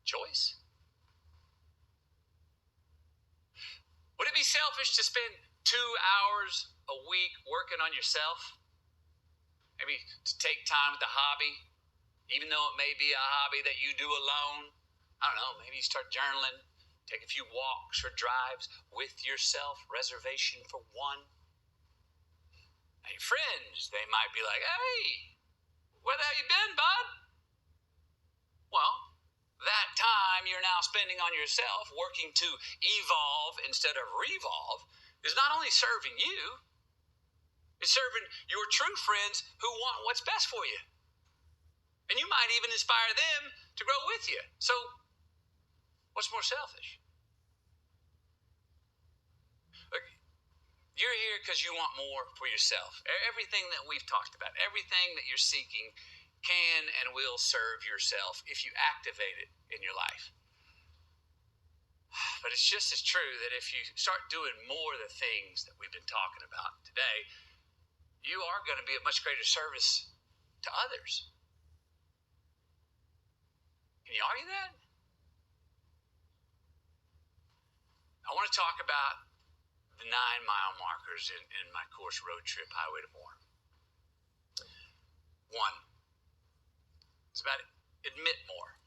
choice? Would it be selfish to spend 2 hours a week working on yourself? Maybe to take time with a hobby, even though it may be a hobby that you do alone, I don't know, maybe you start journaling, take a few walks or drives with yourself, reservation for one. Now, your friends, they might be like, hey, where the hell you been, bud? Well, that time you're now spending on yourself, working to evolve instead of revolve, is not only serving you, it's serving your true friends who want what's best for you. And you might even inspire them to grow with you. So, what's more selfish? Look, you're here because you want more for yourself. Everything that we've talked about, everything that you're seeking can and will serve yourself if you activate it in your life. But it's just as true that if you start doing more of the things that we've been talking about today, you are going to be of much greater service to others. Can you argue that? I want to talk about the 9-mile markers in my course, Road Trip, Highway to More. One, it's about admit more.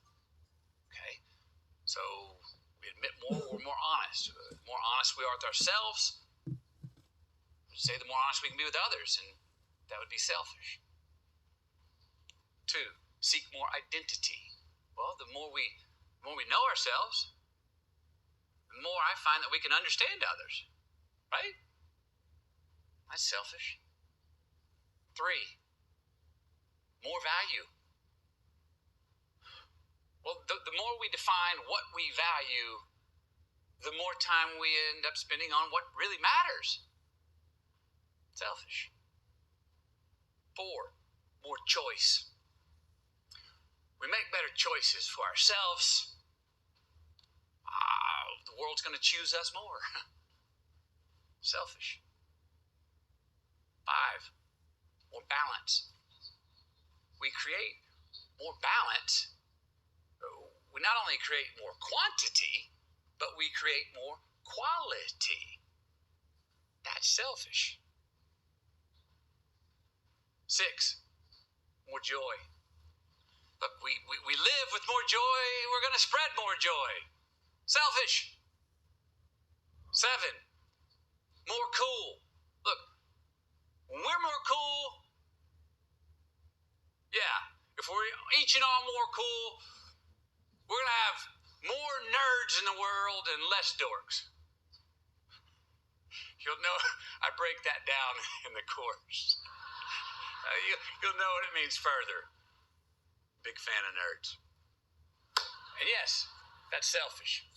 Okay? So we admit more, we're more honest. The more honest we are with ourselves, say the more honest we can be with others, and that would be selfish. 2, seek more identity. Well, the more we know ourselves, the more I find that we can understand others, right? That's selfish. 3, more value. Well, the more we define what we value, the more time we end up spending on what really matters. Selfish. 4, more choice. We make better choices for ourselves. The world's going to choose us more. Selfish. 5, more balance. We create more balance. We not only create more quantity, but we create more quality. That's selfish. 6, more joy. Look, we live with more joy, we're going to spread more joy. Selfish. 7, more cool. Look, when we're more cool, yeah, if we're each and all more cool, we're going to have more nerds in the world and less dorks. You'll know, I break that down in the course. You'll know what it means further. Big fan of nerds. And yes, that's selfish.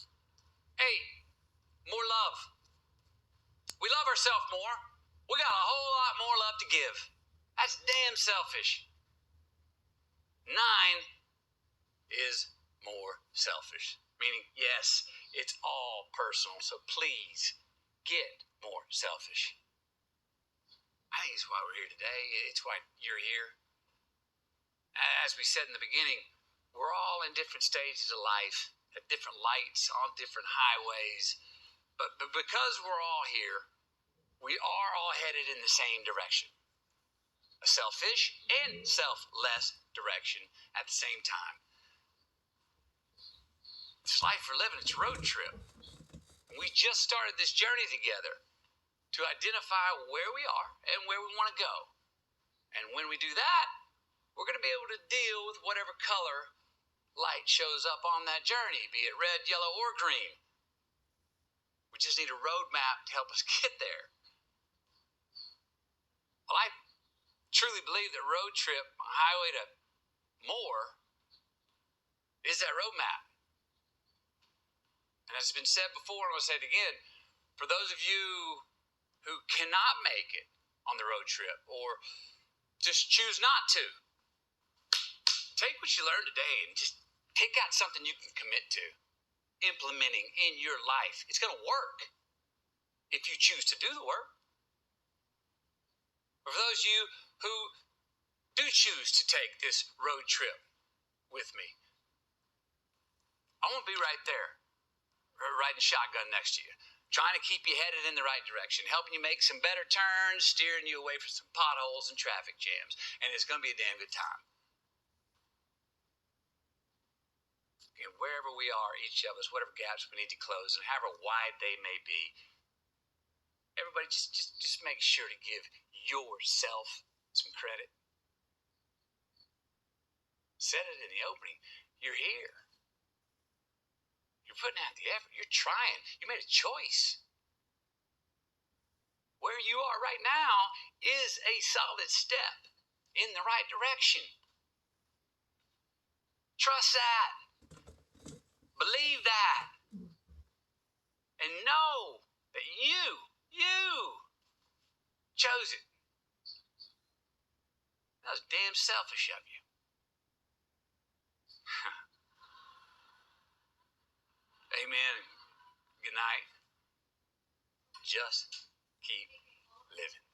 8, more love. We love ourselves more. We got a whole lot more love to give. That's damn selfish. 9 is more selfish. Meaning, yes, it's all personal, so please get more selfish. I think it's why we're here today. It's why you're here. As we said in the beginning, we're all in different stages of life, at different lights, on different highways. But because we're all here, we are all headed in the same direction. A selfish and selfless direction at the same time. It's life we're living. It's a road trip. We just started this journey together to identify where we are and where we want to go. And when we do that, we're going to be able to deal with whatever color light shows up on that journey, be it red, yellow, or green. We just need a roadmap to help us get there. Well, I truly believe that Road Trip, Highway to More, is that roadmap. And as has been said before, and I'll say it again, for those of you who cannot make it on the road trip or just choose not to, take what you learned today and just pick out something you can commit to, implementing in your life. It's going to work if you choose to do the work. For those of you who do choose to take this road trip with me, I want to be right there, riding shotgun next to you, trying to keep you headed in the right direction, helping you make some better turns, steering you away from some potholes and traffic jams. And it's going to be a damn good time. And wherever we are, each of us, whatever gaps we need to close, and however wide they may be, everybody just make sure to give yourself some credit. Said it in the opening. You're here. You're putting out the effort. You're trying. You made a choice. Where you are right now is a solid step in the right direction. Trust that. Believe that. And know that you chose it. That was damn selfish of you. Amen. Good night. Just keep living.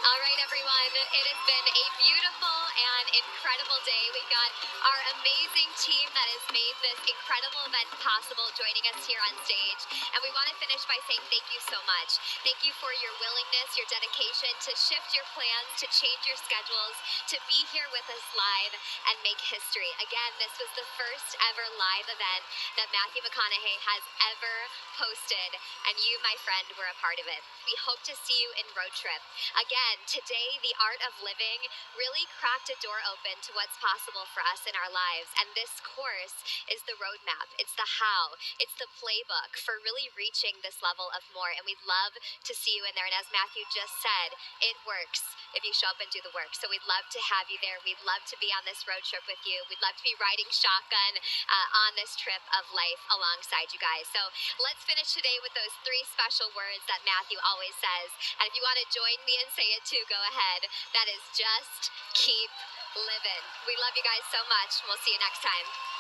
All right, everyone. It has been a beautiful and incredible day. We've got our amazing team that has made this incredible event possible joining us here on stage. And we want to finish by saying thank you so much. Thank you for your willingness, your dedication to shift your plans, to change your schedules, to be here with us live and make history. Again, this was the first ever live event that Matthew McConaughey has ever hosted. And you, my friend, were a part of it. We hope to see you in Road Trip. Again, today, the art of living really cracked a door open to what's possible for us in our lives. And this course is the roadmap. It's the how. It's the playbook for really reaching this level of more. And we'd love to see you in there. And as Matthew just said, it works if you show up and do the work. So we'd love to have you there. We'd love to be on this road trip with you. We'd love to be riding shotgun on this trip of life alongside you guys. So let's finish today with those 3 special words that Matthew always says. And if you want to join me and say it too, go ahead. That is just keep living. We love you guys so much. We'll see you next time.